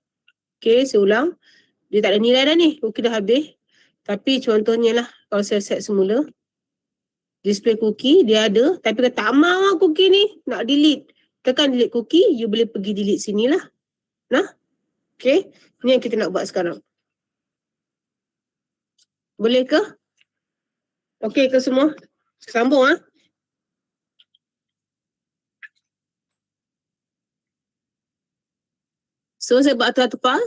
Okay, saya ulang. Dia tak ada nilai dah ni. Cookie dah habis. Tapi contohnya lah, kalau saya set semula, display cookie, dia ada. Tapi kalau tak mahu cookie ni, nak delete. Tekan delete cookie, you boleh pergi delete sini lah. Nah, okay. Ni yang kita nak buat sekarang. Boleh ke? Okay ke semua? Sambung ah. So saya buat satu file.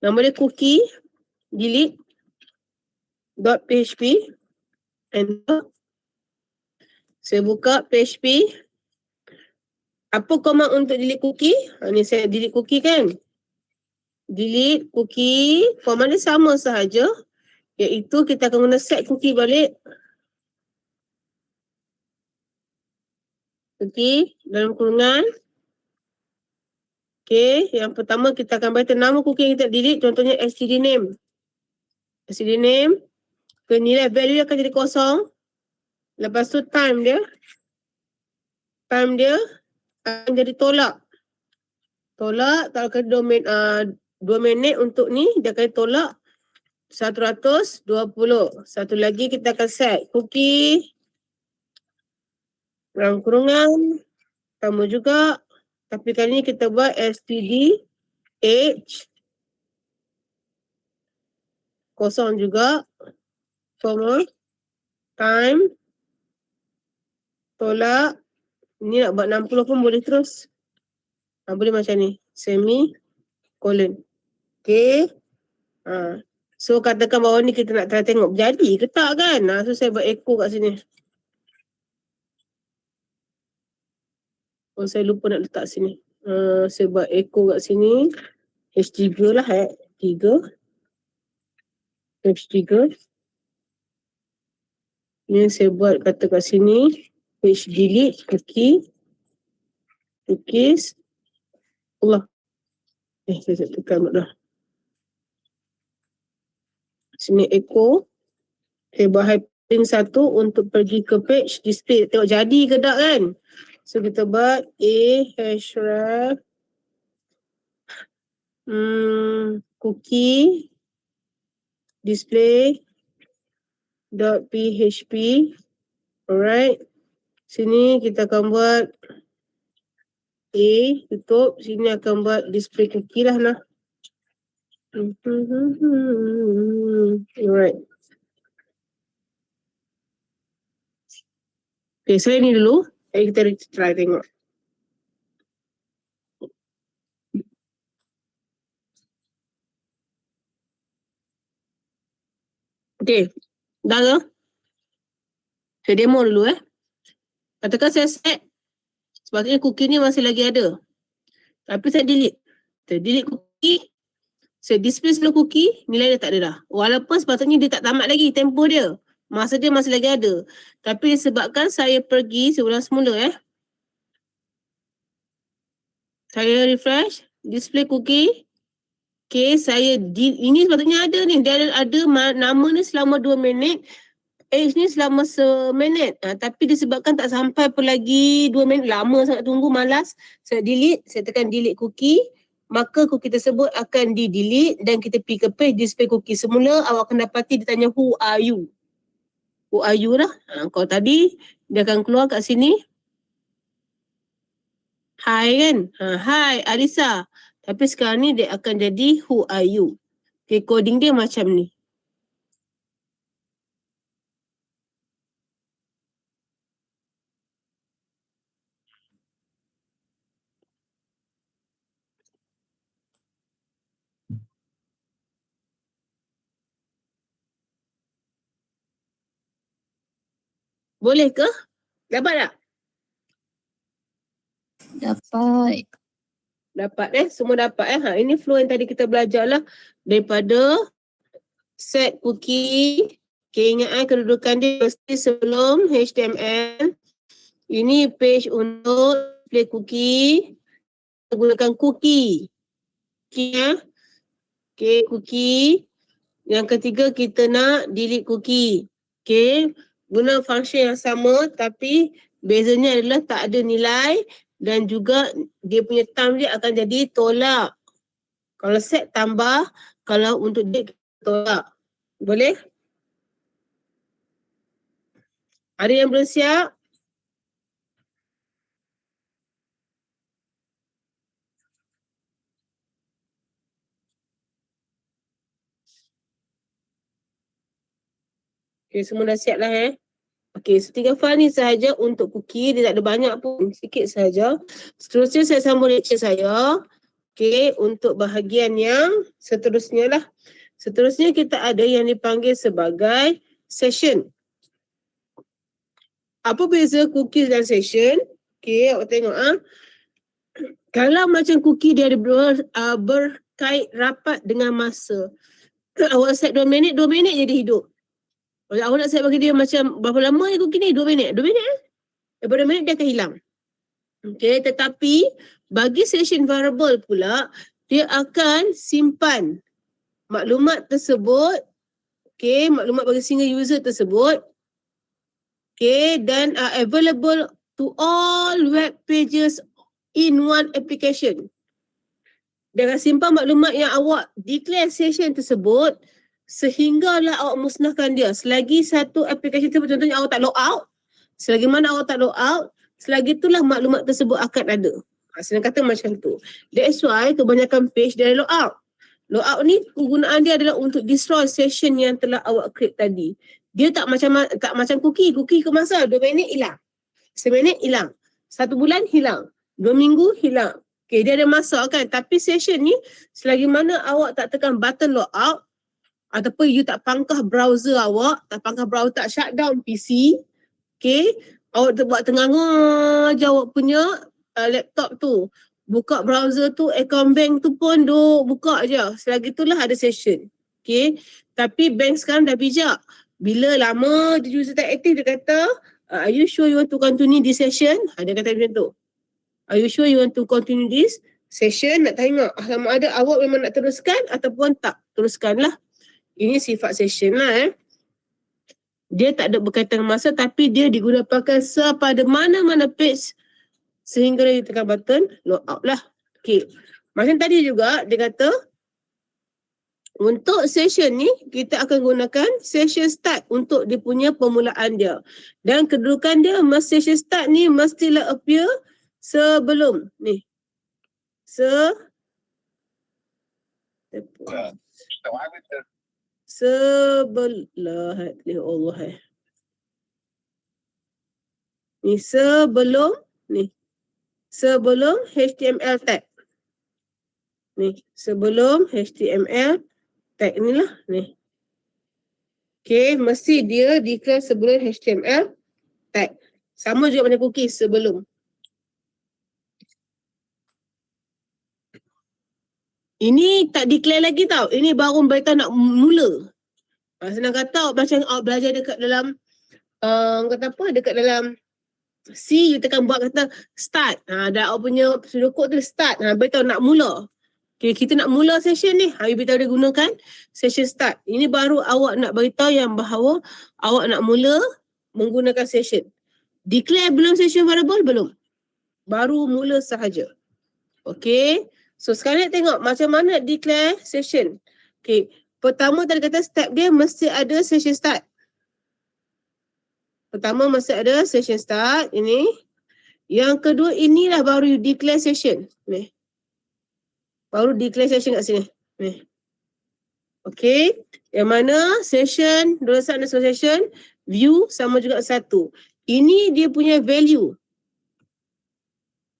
Nama dia cookie delete .php. Enter. Saya buka PHP. Apa command untuk delete cookie? Ni saya delete cookie kan. Delete cookie. Command dia sama sahaja. Iaitu kita akan guna set cookie balik. Cookie dalam kurungan. Okay, yang pertama kita akan bagi nama cookie yang kita delete. Contohnya std name. Std name. Nilai value akan jadi kosong. Lepas tu time dia. Time dia akan jadi tolak. Tolak, kalau ke 2 minit untuk ni, dia akan tolak 120. Satu lagi kita akan set cookie. Dalam kurungan. Sama juga. Tapi kali ni kita buat std age. Kosong juga. Comma. Time. Tolak. Ni nak buat 60 pun boleh terus. Boleh macam ni. Semi. Colon. Okay. So katakan bawah ni kita nak try tengok jadi ke tak kan. So saya buat echo kat sini. Oh saya lupa nak letak sini. Saya buat echo kat sini. H3 lah 3. H3. Ni saya buat kata kat sini. Page delete cookie. Cookies. Allah. Saya tekan dah. Sini echo. Saya buat hyperlink 1 untuk pergi ke page display. Tengok jadi ke tak kan. So kita buat href cookie display .php. Alright. Sini kita akan buat tutup. Sini akan buat display cookie lah nah. Alright. Okay, saya ni dulu. Kita try tengok. Okay. Dah ke? Saya demo dulu Katakan saya set. Sebabnya cookie ni masih lagi ada. Tapi saya delete. Saya delete cookie. Saya display seluruh cookie. Nilai dia tak ada dah. Walaupun sepatutnya dia tak tamat lagi tempoh dia. Masa dia masih lagi ada. Tapi disebabkan saya pergi seulang semula Saya refresh. Display cookie. Okay, ini sepatutnya ada ni. Dia ada nama ni selama 2 minit. Age ni selama seminit. Tapi disebabkan tak sampai pun lagi 2 minit. Lama sangat tunggu, malas. Saya delete. Saya tekan delete cookie. Maka cookie tersebut akan di-delete. Dan kita pergi ke page display cookie. Semula awak akan dapati dia tanya who are you. Who are you lah. Kalau tadi dia akan keluar kat sini. Hi kan. Hi Alisa. Tapi sekarang ni dia akan jadi who are you. Okay, coding dia macam ni. Boleh ke? Dapat tak? Dapat. Dapat semua dapat ini flow yang tadi kita belajar lah. Daripada set cookie. Okay, ingat kedudukan dia mesti sebelum HTML. Ini page untuk display cookie. Kita gunakan cookie. Okay, cookie. Yang ketiga kita nak delete cookie. Okay, guna function yang sama tapi bezanya adalah tak ada nilai dan juga dia punya time dia akan jadi tolak. Kalau set tambah, kalau untuk dia tolak. Boleh? Ada yang belum siap? Okay, semua dah siap lah Okay, so 3 file ni sahaja untuk cookie. Dia tak ada banyak pun, sikit sahaja. Seterusnya saya sambung lecture saya. Okay, untuk bahagian yang seterusnya lah. Seterusnya kita ada yang dipanggil sebagai session. Apa beza cookies dan session? Okay, awak tengok Kalau macam cookie dia ada berkait rapat dengan masa. Awak set 2 minit je dia hidup. Awak nak set bagi dia macam berapa lama ni cookie ni? 2 minit. 2 minit Lepas 2 minit dia akan hilang. Okay, tetapi bagi session variable pula, dia akan simpan maklumat tersebut, okay, maklumat bagi single user tersebut, okay, dan are available to all web pages in one application. Dia akan simpan maklumat yang awak declare session tersebut sehinggalah awak musnahkan dia. Selagi satu aplikasi tersebut, contohnya awak tak log out, selagi mana awak tak log out, selagi itulah maklumat tersebut akan ada. Senang kata macam tu. That's why kebanyakan page dia ada log out. Log out ni kegunaan dia adalah untuk destroy session yang telah awak create tadi. Dia tak macam cookie. Cookie ke masa 2 minit hilang. 1 minit hilang. 1 bulan hilang. 2 minggu hilang. Okay, dia ada masa kan. Tapi session ni selagi mana awak tak tekan button log out ataupun you tak pangkah browser awak, tak shutdown PC, okay, awak buat tengah-tengah je awak punya laptop tu. Buka browser tu, account bank tu pun duk buka je. Selagi itulah ada session. Okay. Tapi bank sekarang dah bijak. Bila lama user tak aktif, dia kata, are you sure you want to continue this session? Dia kata macam tu. Are you sure you want to continue this session? Nak tengok sama ada awak memang nak teruskan ataupun tak. Teruskan lah. Ini sifat session lah Dia tak ada berkaitan masa tapi dia digunakan pada mana-mana page sehingga dia tekan button log out lah. Okay. Macam tadi juga dia kata untuk session ni kita akan gunakan session start untuk dia punya permulaan dia. Dan kedudukan dia session start ni mestilah appear sebelum ni. Ni sebelum HTML tag. Ni sebelum HTML tag ni lah ni. Okay, mesti dia declare sebelum HTML tag. Sama juga macam cookies sebelum. Ini tak declare lagi tau. Ini baru beritahu nak mula. Senang kata macam awak belajar dekat dalam kata apa? Dekat dalam C, you tekan buat kata start. Dah awak punya pseudo code tu start. Beritahu nak mula. Okay, kita nak mula session ni. You beritahu dia gunakan session start. Ini baru awak nak beritahu yang bahawa awak nak mula menggunakan session. Declare belum session variable? Belum. Baru mula sahaja. Okay. So sekarang tengok macam mana declare session. Okay. Pertama tadi kata step dia mesti ada session start. Pertama mesti ada session start. Ini. Yang kedua inilah baru you declare session. Ni. Baru declare session kat sini. Ni. Okay. Yang mana session, $_ session, view sama juga 1. Ini dia punya value.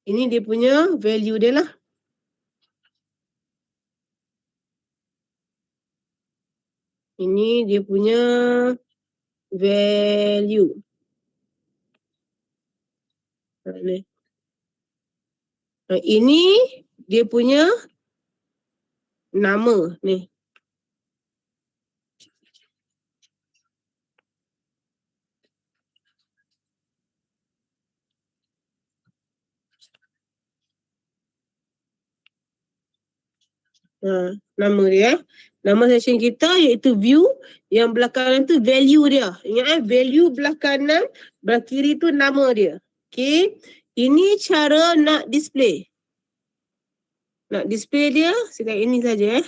Ini dia punya value dia lah. Ini dia punya value. Ini dia punya nama ni. Nama dia. Nama session kita iaitu view. Yang belah kanan tu value dia. Ingat value belah kanan, belah kiri tu nama dia. Okay. Ini cara nak display. Nak display dia sekat ini saja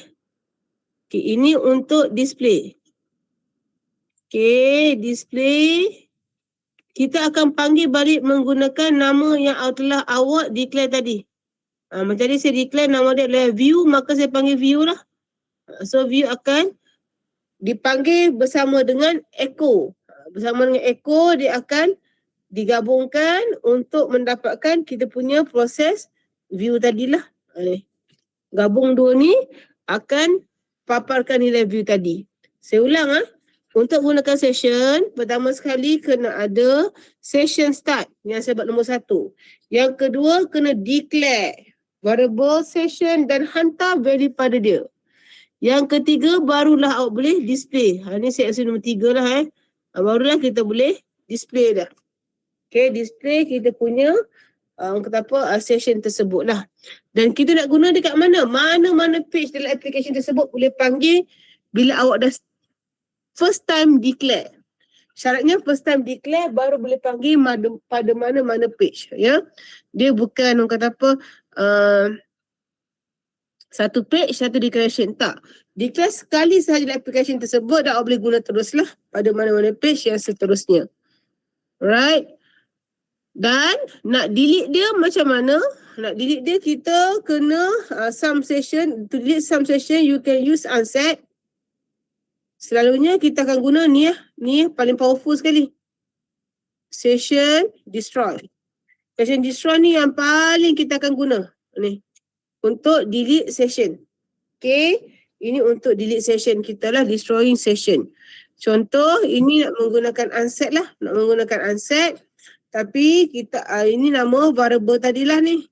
Okay, ini untuk display. Okay, display. Kita akan panggil balik menggunakan nama yang telah awak declare tadi. Macam tadi saya declare nama dia adalah view, maka saya panggil view lah. So view akan dipanggil bersama dengan echo. Bersama dengan echo dia akan digabungkan untuk mendapatkan kita punya proses view tadilah. Gabung dua ni akan paparkan nilai view tadi. Saya ulang Untuk gunakan session, pertama sekali kena ada session start yang saya buat nombor 1. Yang kedua kena declare variable session dan hantar value pada dia. Yang ketiga barulah awak boleh display. Ini seksi nombor 3 lah barulah kita boleh display dah. Okay, display kita punya session tersebut lah. Dan kita nak guna dekat mana? Mana-mana page dalam application tersebut boleh panggil bila awak dah first time declare. Syaratnya first time declare baru boleh panggil pada mana-mana page. Ya, dia bukan orang kata apa satu page, satu declaration. Tak. Declare sekali sahaja dalam application tersebut dan awak boleh guna teruslah pada mana-mana page yang seterusnya. Right. Dan nak delete dia macam mana? Nak delete dia kita kena some session. To delete some session you can use unset. Selalunya kita akan guna ni paling powerful sekali. Session destroy. Session destroy ni yang paling kita akan guna. Ni. Untuk delete session. Okay. Ini untuk delete session kita lah. Destroying session. Contoh ini nak menggunakan unset lah. Nak menggunakan unset. Tapi kita ini nama variable tadilah ni.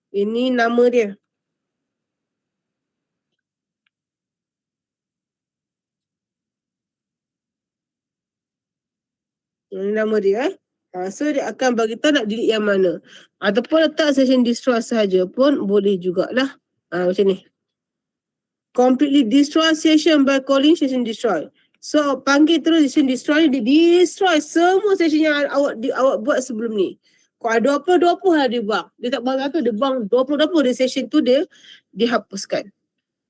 Ini nama dia. Ini nama dia so dia akan bagi tahu nak delete yang mana. Ataupun letak session destroy sahaja pun boleh jugalah. Macam ni. Completely destroy session by calling session destroy. So panggil terus session destroy, dia destroy semua session yang awak buat sebelum ni. Kalau ada 20 lah dia buang. Dia tak buang satu, dia buang 20 dari session tu dia dihapuskan.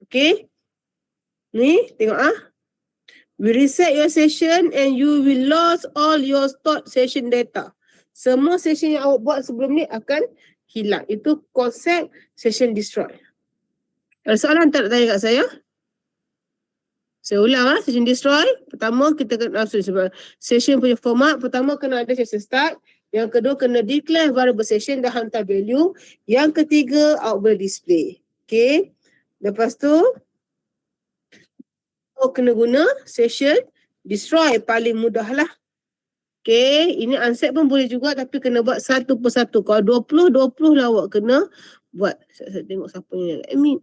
Okay. Ni tengok We reset your session and you will lose all your stored session data. Semua session yang awak buat sebelum ni akan hilang. Itu konsep session destroy. Ada soalan tak nak tanya kat saya? Saya ulang session destroy. Pertama kita kena session punya format. Pertama kena ada session start. Yang kedua kena declare variable session dan hantar value. Yang ketiga awak boleh display. Okay. Lepas tu kena guna session destroy paling mudah lah. Okay, ini unset pun boleh juga tapi kena buat satu persatu. Kalau 20 lah awak kena buat. Saya tengok siapa yang admin.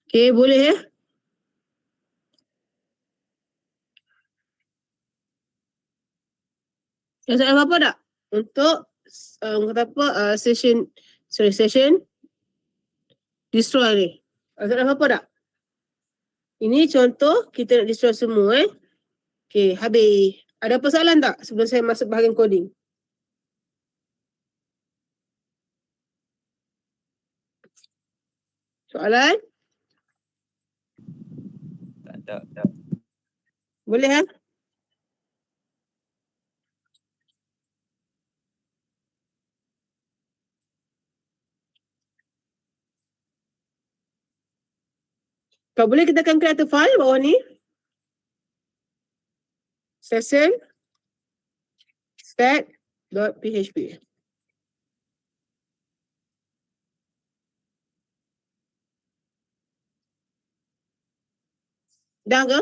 Okay, boleh Ada apa-apa tak? Untuk session destroy ni. Ada apa-apa tak? Ini contoh kita nak destroy semua Okay, habis. Ada persoalan tak sebelum saya masuk bahagian coding? Soalan? Tak. Boleh Kalau boleh kita akan create file bawah ni. Session stat.php. Dah ke?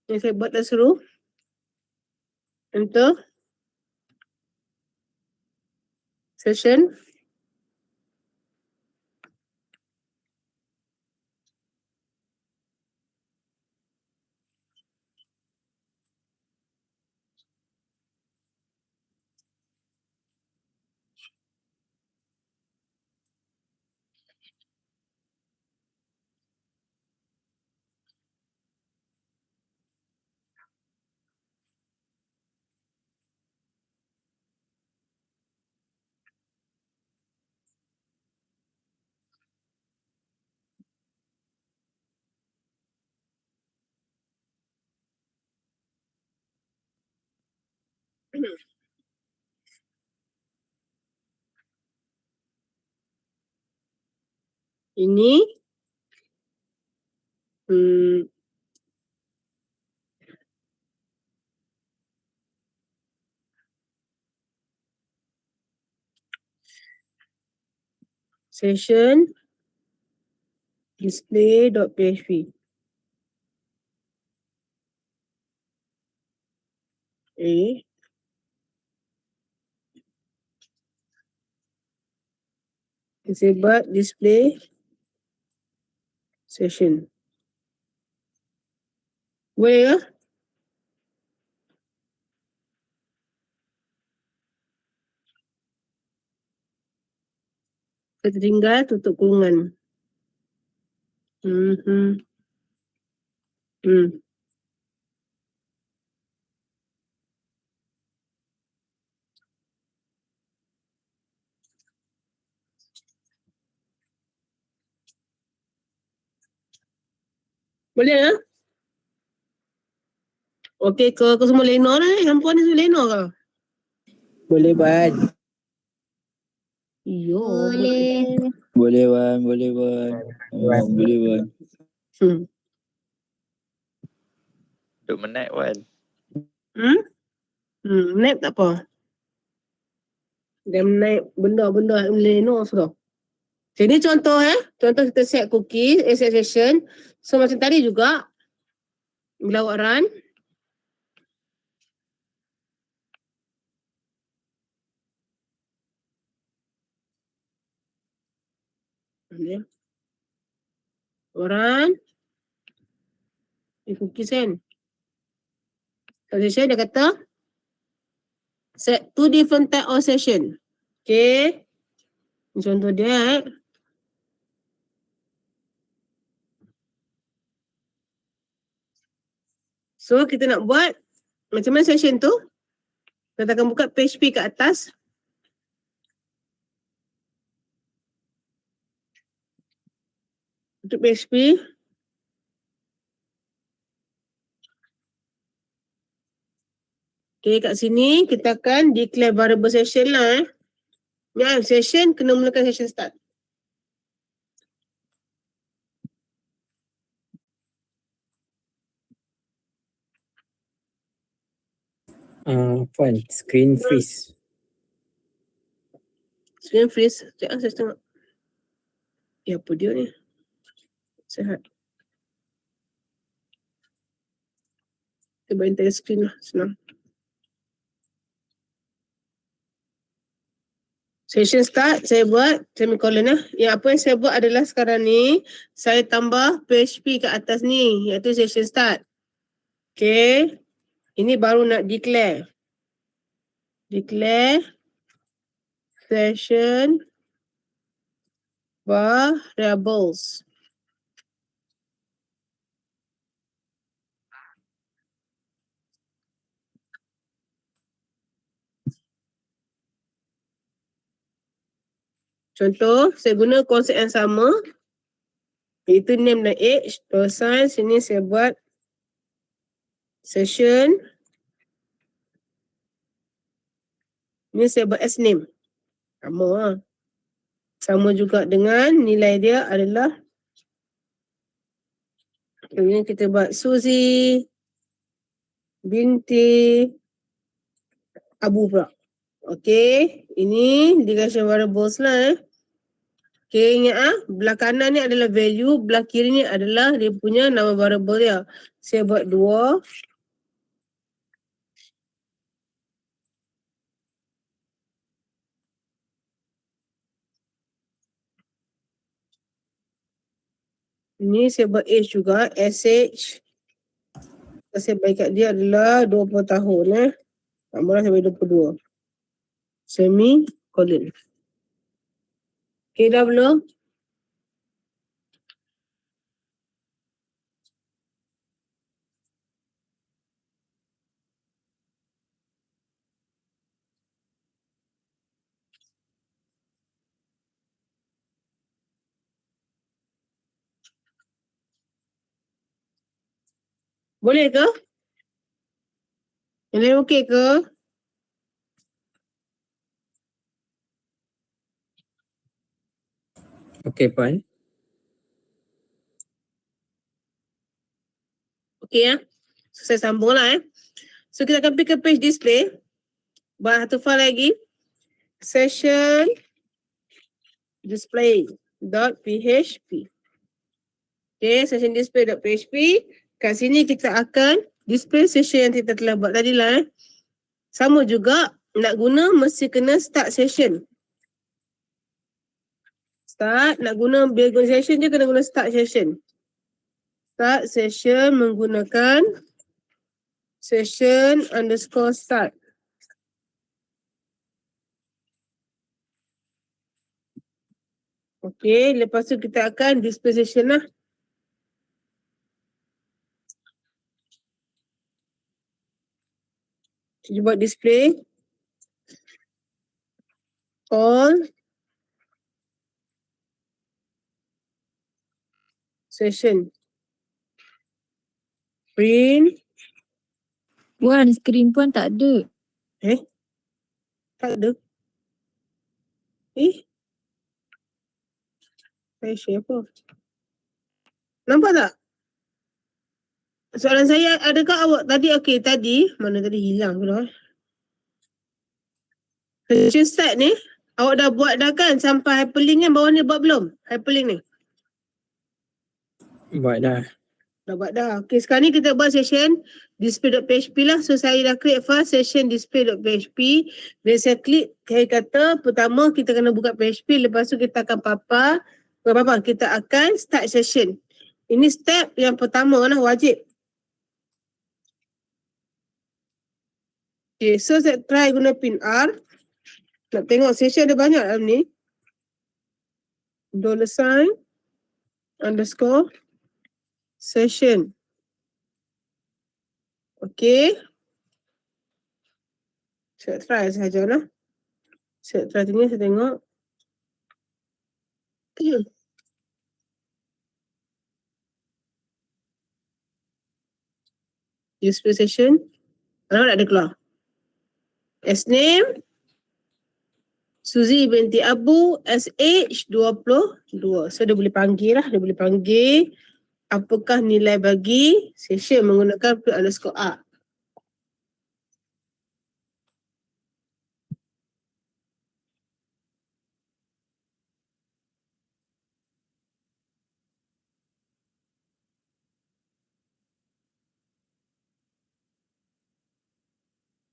Yang saya buat dah seru. Enter. Session. Ini session display.php. Disable display session. Boleh ke? Tertinggal tutup kurungan. Boleh ke? Okey ke? Kau semua lena dah ni. Hampuan ni semua lena ke? Boleh Wan. Iyo. Boleh. Boleh Wan. Boleh Wan. Boleh Wan. Duk menaik Wan. Naik tak apa. Dia naik benda-benda lena sudah. Okay, ni contoh Contoh kita set cookie, set session. So macam tadi juga. Bila awak run. Run. Cookies kan. Session dia kata. Set 2 different type of session. Okay. Contoh dia So kita nak buat macam mana session tu? Kita akan buka PHP kat atas. Untuk PHP. Okay, kat sini kita akan declare variable session lah. Ya, session kena mulakan session start. Puan, screen freeze. Screen freeze. Sekejap saya tengok. Ya, apa dia ni? Sehat. Kita buat entire screen lah, senang. Session start, saya buat semicolon lah. Yang apa yang saya buat adalah sekarang ni, saya tambah PHP kat atas ni, iaitu session start. Okay. Ini baru nak declare. Declare session variables. Contoh, saya guna konsep yang sama. Iaitu name dan age. $. Sini saya buat session. Ini saya buat as name. Sama lah. Sama juga dengan nilai dia adalah. Ini kita buat Suzy binti Abu pula. Okay. Ini digression variables lah. Okay, ingat belah kanan ni adalah value, belah kiri ni adalah dia punya nama variable dia. Saya buat 2. Ini saya buat age juga, SH. Saya bagi kat dia adalah 20 tahun. Tambahlah saya bagi 22. Semicolon. Okay, dah belum? Boleh ke? Yang lain okey ke? Okey Puan. Okey ya. So, saya sambung lah So kita akan pergi ke page display. Buat satu file lagi. Session display dot php. Okay, session display dot php. Kat sini kita akan display session yang kita telah buat tadi lah. Sama juga, nak guna mesti kena start session. Start, nak guna bila guna session je kena guna start session. Start session menggunakan session underscore start. Okay, lepas tu kita akan display session lah. Kita buat display all session. Print. Wan, screen pun tak ada. Tak ada. Saya share apa? Nampak tak? Soalan saya, adakah awak tadi, okey tadi, mana tadi hilang pula. Session start ni, awak dah buat dah kan sampai hyperlink kan bawah ni buat belum? Hyperlink ni. Buat dah. Dah buat dah. Okey, sekarang ni kita buat session display.php lah. So saya dah create file session display.php. Bila saya klik, saya kata pertama kita kena buka PHP. Lepas tu kita akan kita akan start session. Ini step yang pertama lah, wajib. Okay, so saya try guna pin R. Nak tengok session ada banyak dalam ni. $sign underscore session. Okay. Saya try sahaja lah. Saya try ni, saya tengok. Display session. Mana ada keluar? S name. Suzy binti Abu, SH 22. So dia boleh panggil lah. Dia boleh panggil. Apakah nilai bagi session menggunakan pin underscore R.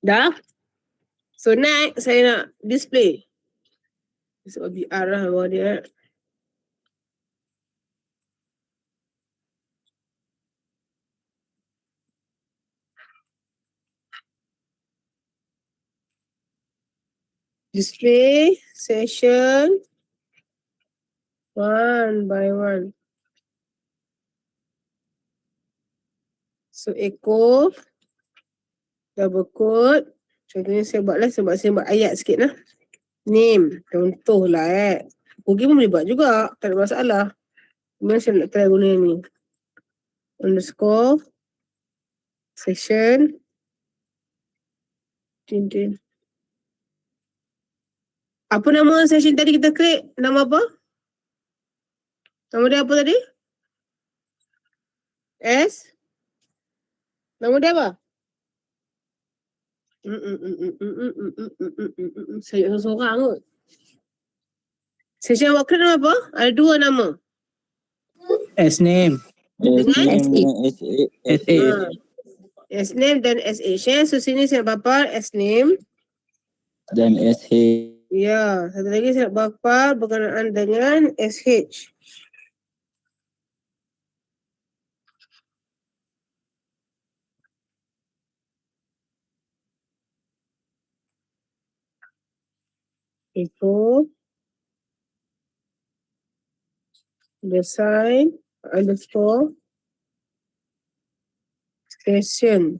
Dah? So next saya nak display. So BR lah bawah dia. Display session one by one. So echo double quote. Contohnya saya buat lah sebab saya buat ayat sikit lah. Name. Contoh lah Google pun boleh buat juga. Tak ada masalah. Cuma saya nak try guna ni. Underscore. Session. Tintin. Apa nama session tadi kita create? Nama apa? Nama dia apa tadi? S? Nama dia apa? Saya seorang kot. Session awak create nama apa? Ada dua nama. S name. S name dan SH. So sini saya bapar S name. Dan SH. Ya, satu lagi saya bapar berkenaan dengan SH. Echo. Sign underscore session.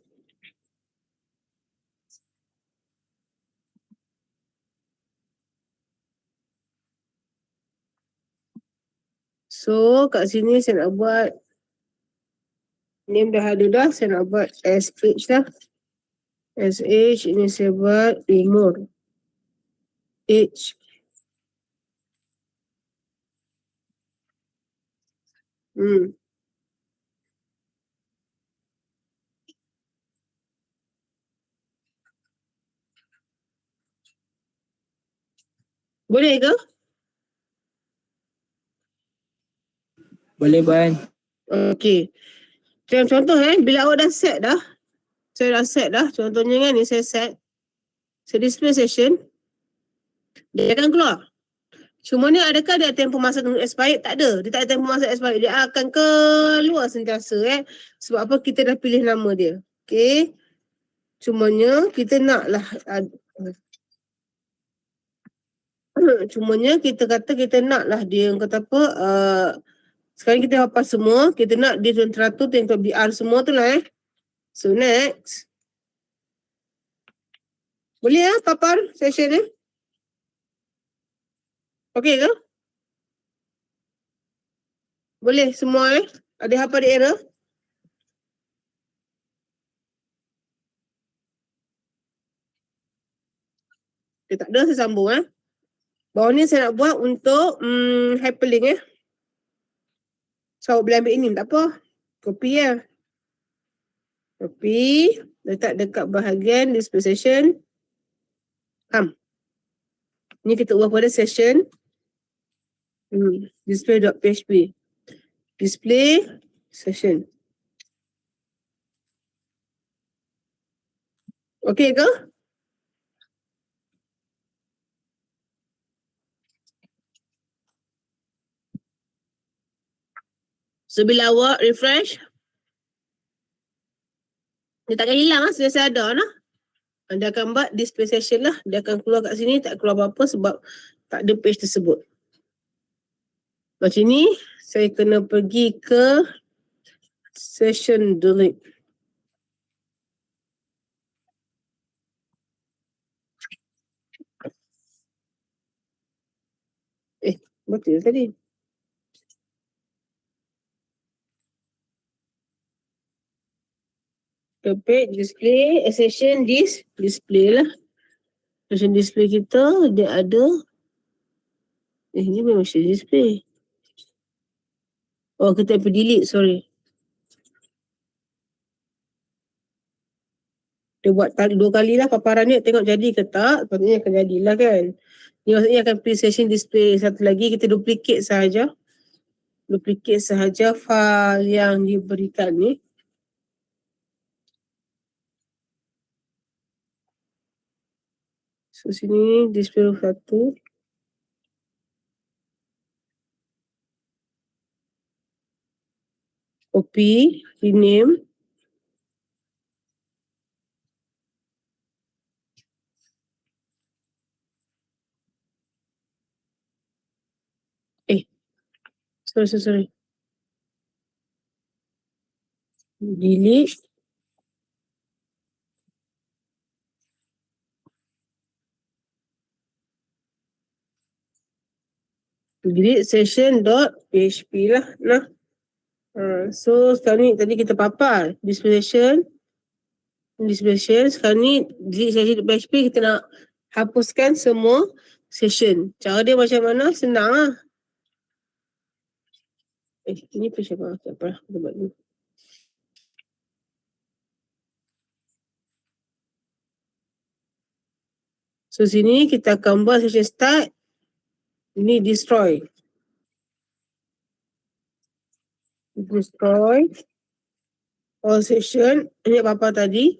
So kat sini saya nak buat name dah ada dah, saya nak buat SH lah. SH ini saya buat umur. H. Boleh ke? Boleh Wan. Okey. Contoh bila awak dah set dah. Saya dah set dah. Contohnya kan ni saya set. Saya display session. Dia akan keluar. Cuma ni adakah dia tempoh masa tunggu expired? Tak ada. Dia tak ada tempoh masa expired. Dia akan keluar sentiasa Sebab apa? Kita dah pilih nama dia. Okey. Cumanya kita naklah kita kata kita naklah dia kata apa sekarang kita hafal semua, kita nak dia teratur tengok BR semua tu lah So next. Boleh papar session ni? Okey ke? Boleh semua Ada apa di error? Tak ada, saya sambung Bawah ni saya nak buat untuk hyperlink So awak boleh ambil ini, tak apa. Copy Copy, letak dekat bahagian display session. Ni kita ubah pada session display.php. Display session. Okey ke? So bila awak refresh, dia takkan hilang sentiasa ada Dia akan buat display session lah. Dia akan keluar kat sini, tak keluar apa-apa sebab tak ada page tersebut. Macam ni, saya kena pergi ke session delete. Betul tadi. Ke page display, session display lah. Session display kita, dia ada. Ni memang session display. Oh, kita pergi delete, sorry. Dia buat 2 kali lah paparan ni, tengok jadi ke tak. Patutnya akan jadilah kan. Ni maksudnya akan pilih session display. Satu lagi, kita duplicate sahaja. Duplicate sahaja file yang diberikan ni. So sini display 1. Copy, rename. Sorry. Delete. Delete session.php lah. So sekarang ni tadi kita papar display session. Sekarang ni delete session.php, kita nak hapuskan semua session. Cara dia macam mana? Senang lah. Ini page apa? Tak apa, kita buat dulu. So sini kita akan buat session start. Ini destroy. Destroy all session. Ini apa tadi?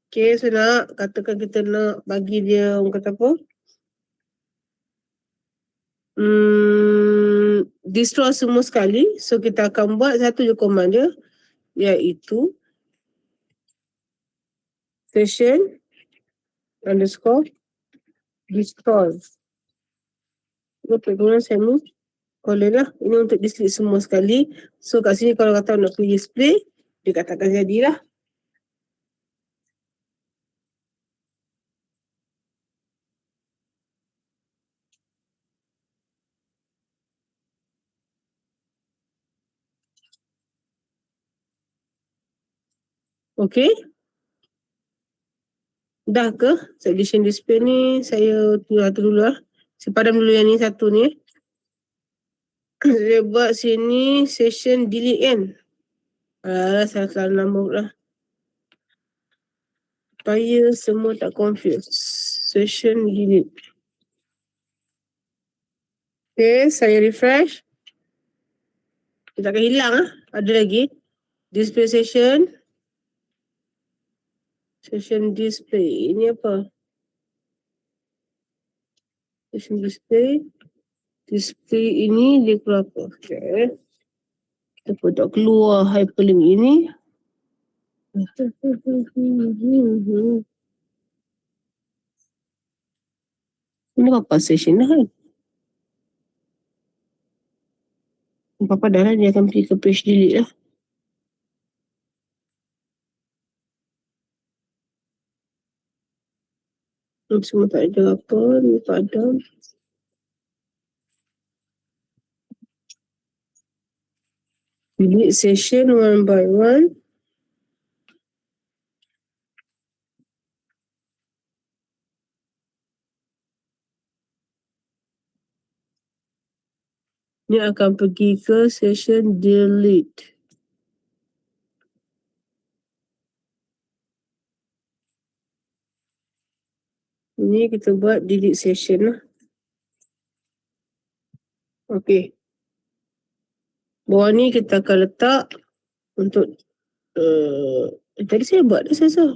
Okay, so nak katakan kita nak bagi dia orang kata apa? Destroy semua sekali. So kita akan buat satu je command dia, iaitu session underscore destroy. Kemudian semi colon lah. Ini untuk delete semua sekali. So kat sini kalau kata nak pilih display, dia katakan jadilah. Okey. Dah ke? Selection display ni saya atur dulu lah. Saya padam dulu yang ni satu ni. Saya buat sini session delete kan. Saya salah nama lah. Supaya semua tak confuse. Session delete. Okay, saya refresh. Kita akan hilang Ada lagi. Display session. Session display. Ini apa? Session display. Display ini dia keluar apa? Okay. Kita pun tak keluar hyperlink ini. Ini apa session dah kan? Apa-apa dah lah, dia akan pergi ke page delete lah. Semua tak ada apa, ni tak ada. Delete session one by one. Ni akan pergi ke session delete. Ini kita buat delete session lah. Okey. Bawah ni kita akan letak untuk tadi saya buat dah saya.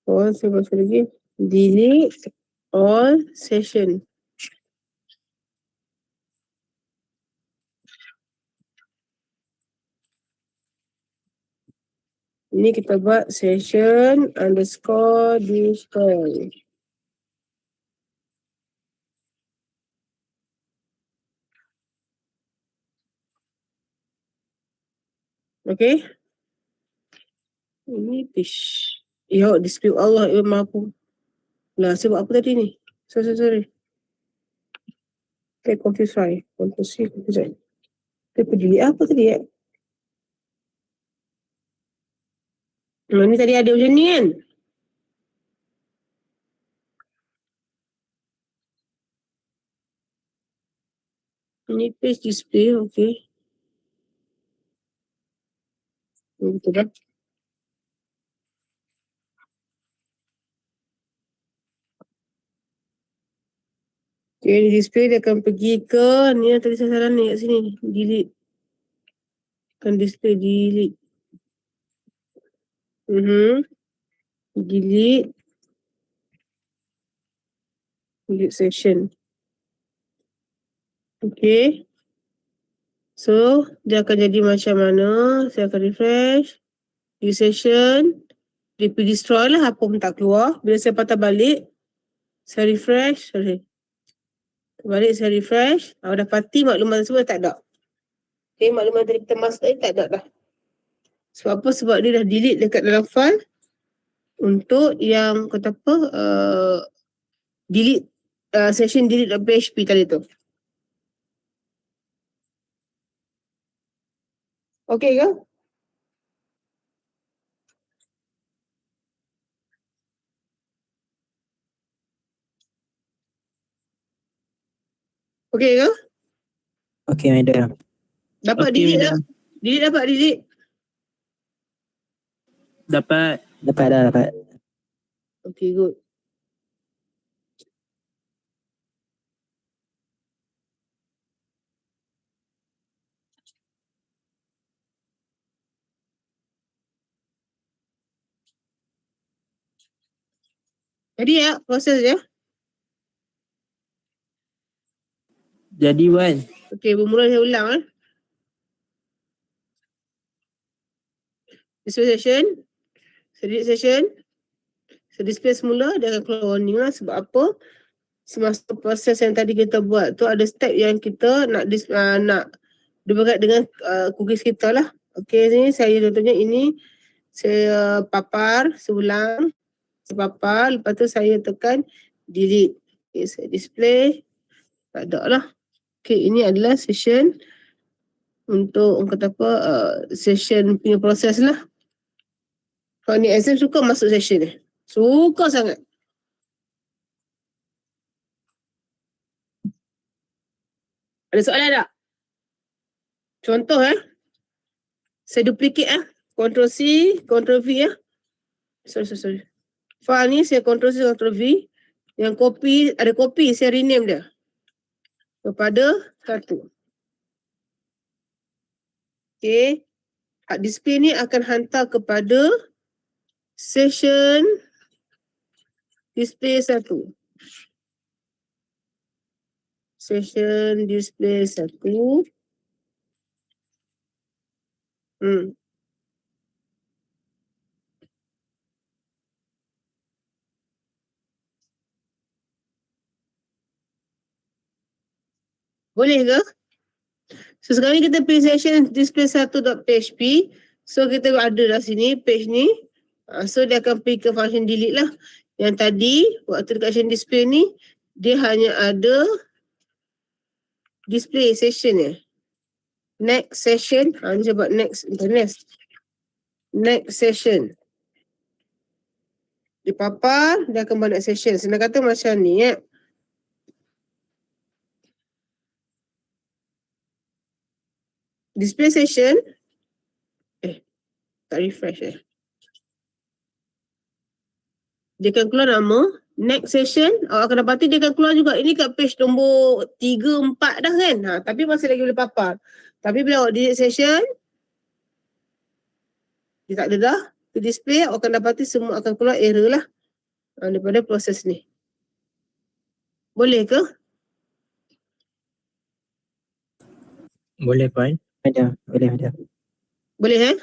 Saya buat lagi. Delete all session. Ini kita buat session underscore display. Okay. Ini fish. Ya, display Allah ya mampu. Lah, saya buat apa tadi ni? Sorry. Okay, confuse saya. Confuse. Saya pergi apa tadi Ni tadi ada macam ni kan? Ini page display, okay. Betul kan? Okay, display dia akan pergi ke ni tadi saya salah ni kat sini. Delete. Akan display delete. Delete. Delete session. Okay. So, dia akan jadi macam mana? Saya akan refresh. Delete session. Dia pergi destroy lah. Apa pun tak keluar. Bila saya patah balik. Saya refresh. Balik saya refresh. Dah pasti maklumat semua tak ada. Okay, maklumat tadi kita masuk tadi tak ada dah. Sebab apa? Sebab dia dah delete dekat dalam file. Untuk yang kata apa? Delete. Session delete.php tadi tu. Okay ke? Okay ke? Okay, madam. Dapat Okay, delete madam. tak? Delete dapat delete? Dapat. Okay, good. Jadi proses je. Jadi, Wan. Okay, bermula saya ulang Display session. Delete session. Saya display semula, dia akan keluar warning lah. Sebab apa? Semasa proses yang tadi kita buat tu ada step yang kita nak dia berkait dengan cookies kita lah. Okay, ni saya contohnya ini saya papar seulang. Saya papar, lepas tu saya tekan delete. Okay, saya display. Tak ada lah. Okay, ini adalah session untuk orang kata apa, session punya proses lah. Kalau ni exam suka masuk session ni. Suka sangat. Ada soalan tak? Contoh saya duplicate Ctrl C, Ctrl V Sorry. File ni saya Ctrl C, Ctrl V. Yang copy, ada copy, saya rename dia. kepada 1. Okay. Hard display ni akan hantar kepada session display 1. Session display 1. Boleh ke? So sekarang ni kita pilih session display 1.php. So kita ada dah sini page ni. So dia akan pergi ke function delete lah. Yang tadi waktu dekat session display ni dia hanya ada display session ni. Next session. Ni sebab next. Next session. Dia papar, dia akan buat next session. Senang kata macam ni display session. Tak refresh Dia akan keluar nama. Next session, awak akan dapati dia akan keluar juga. Ini kat page nombor 3, 4 dah kan. Tapi masih lagi boleh papar. Tapi bila awak delete session, dia tak ada dah. Di display, awak akan dapati semua akan keluar error lah. Daripada proses ni. Boleh ke? Boleh Puan. Boleh. Boleh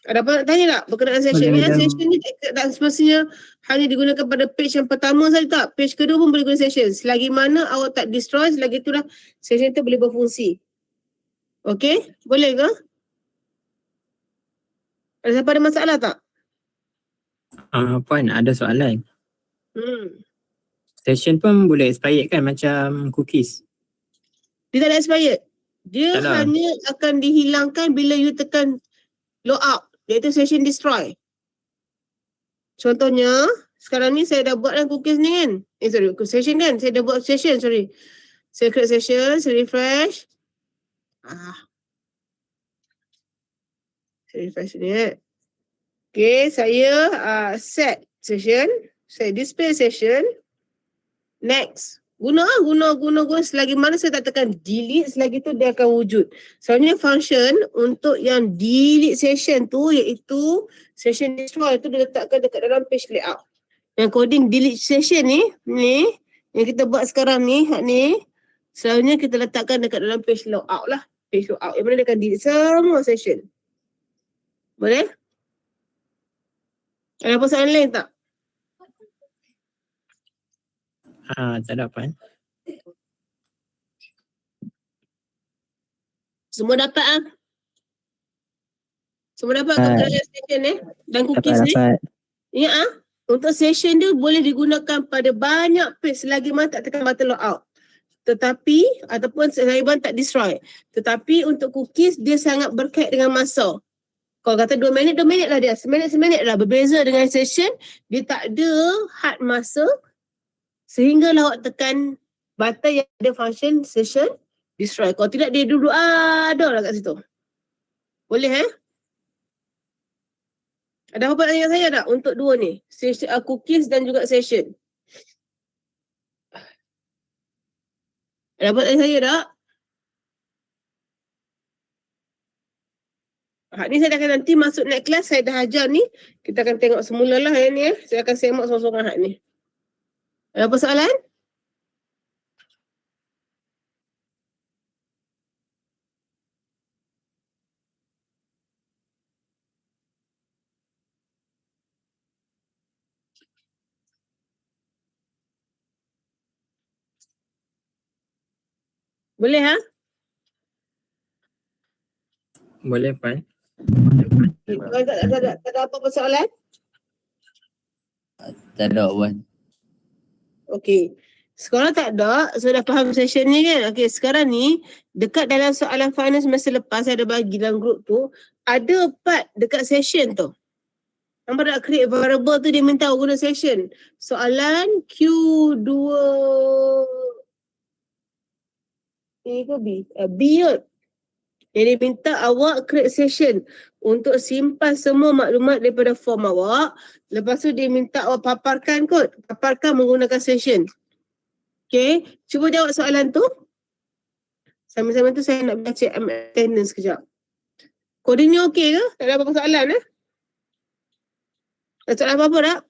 Ada apa nak tanya tak berkenaan session ni? Session ni tak semestinya hanya digunakan pada page yang pertama saja tak. Page kedua pun boleh guna session. Selagi mana awak tak destroy, selagi itulah session tu boleh berfungsi. Okey? Boleh ke? Ada siapa ada masalah tak? Puan, ada soalan. Session pun boleh expired kan macam cookies? Dia tak ada expired. Dia Tak lah. hanya akan dihilangkan bila you tekan logout, iaitu session destroy. Contohnya, sekarang ni saya dah buat kan cookies ni kan. Session kan. Saya dah buat session, Saya create session, saya refresh. Saya refresh ni Okay, saya set session. Saya display session. Next. Guna selagi mana saya tak tekan delete, selagi tu dia akan wujud. Sebenarnya function untuk yang delete session tu iaitu session destroy tu diletakkan dekat dalam page layout. Yang coding delete session ni yang kita buat sekarang ni, selalunya kita letakkan dekat dalam page logout lah. Page logout yang mana dia akan delete semua session. Boleh? Ada persoalan lain tak? Tak ada Puan. Semua dapat Semua dapat kebetulan session dan cookies ni. Ya untuk session dia boleh digunakan pada banyak page selagi mana tak tekan button logout. Tetapi ataupun Saiban tak destroy. Tetapi untuk cookies dia sangat berkait dengan masa. Kalau kata 2 minit lah dia. Seminit lah. Berbeza dengan session, dia tak ada had masa sehinggalah awak tekan button yang ada function session destroy. Kalau tidak dia dulu ada lah kat situ. Boleh Ada apa-apa tanya saya tak untuk dua ni? Session, cookies dan juga session. Ada apa tanya saya tak? Ni saya akan nanti masuk next class, saya dah ajar ni. Kita akan tengok semula lah yang ni. Saya akan semak sorang-sorang hak ni. Ada apa soalan? Boleh Boleh Puan. Tak ada apa persoalan? Tak ada Puan. Okey. Sekarang tak ada, saya dah faham session ni kan. Okey, sekarang ni dekat dalam soalan final semester lepas saya ada bagi dalam grup tu, ada part dekat session tu. Nampak nak create variable tu dia minta guna session. Soalan Q2 A ke B? B kot. Yang dia minta awak create session untuk simpan semua maklumat daripada form awak. Lepas tu dia minta awak paparkan kot. Paparkan menggunakan session. Okay, cuba jawab soalan tu. Sama-sama tu saya nak baca attendance sekejap. Koding ni okey ke? Tak ada apa-apa soalan Tak soalan apa-apa tak?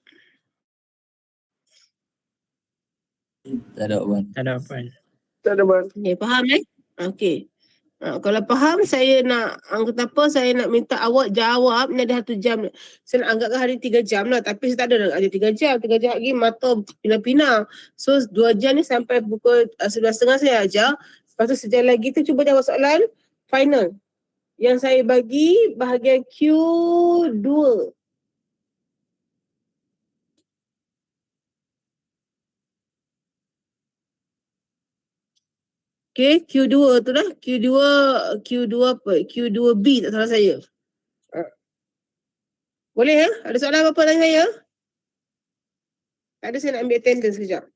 Tak ada Wan. Tak ada Puan. Okay, faham Okey. Kalau faham, saya nak kata apa, saya nak minta awak jawab, ni ada 1 jam. Saya nak anggapkan hari 3 jam lah, tapi saya tak ada nak ada 3 jam. 3 jam lagi mata pina-pina. So 2 jam ni sampai pukul 11.30 saya ajar. Lepas tu sejam lagi tu cuba jawab soalan final. Yang saya bagi bahagian Q2. Okay, Q2 tu lah. Q2 apa? Q2B tak salah saya. Boleh ya? Ada soalan apa-apa tanya saya? Tak ada, saya nak ambil attendance sekejap.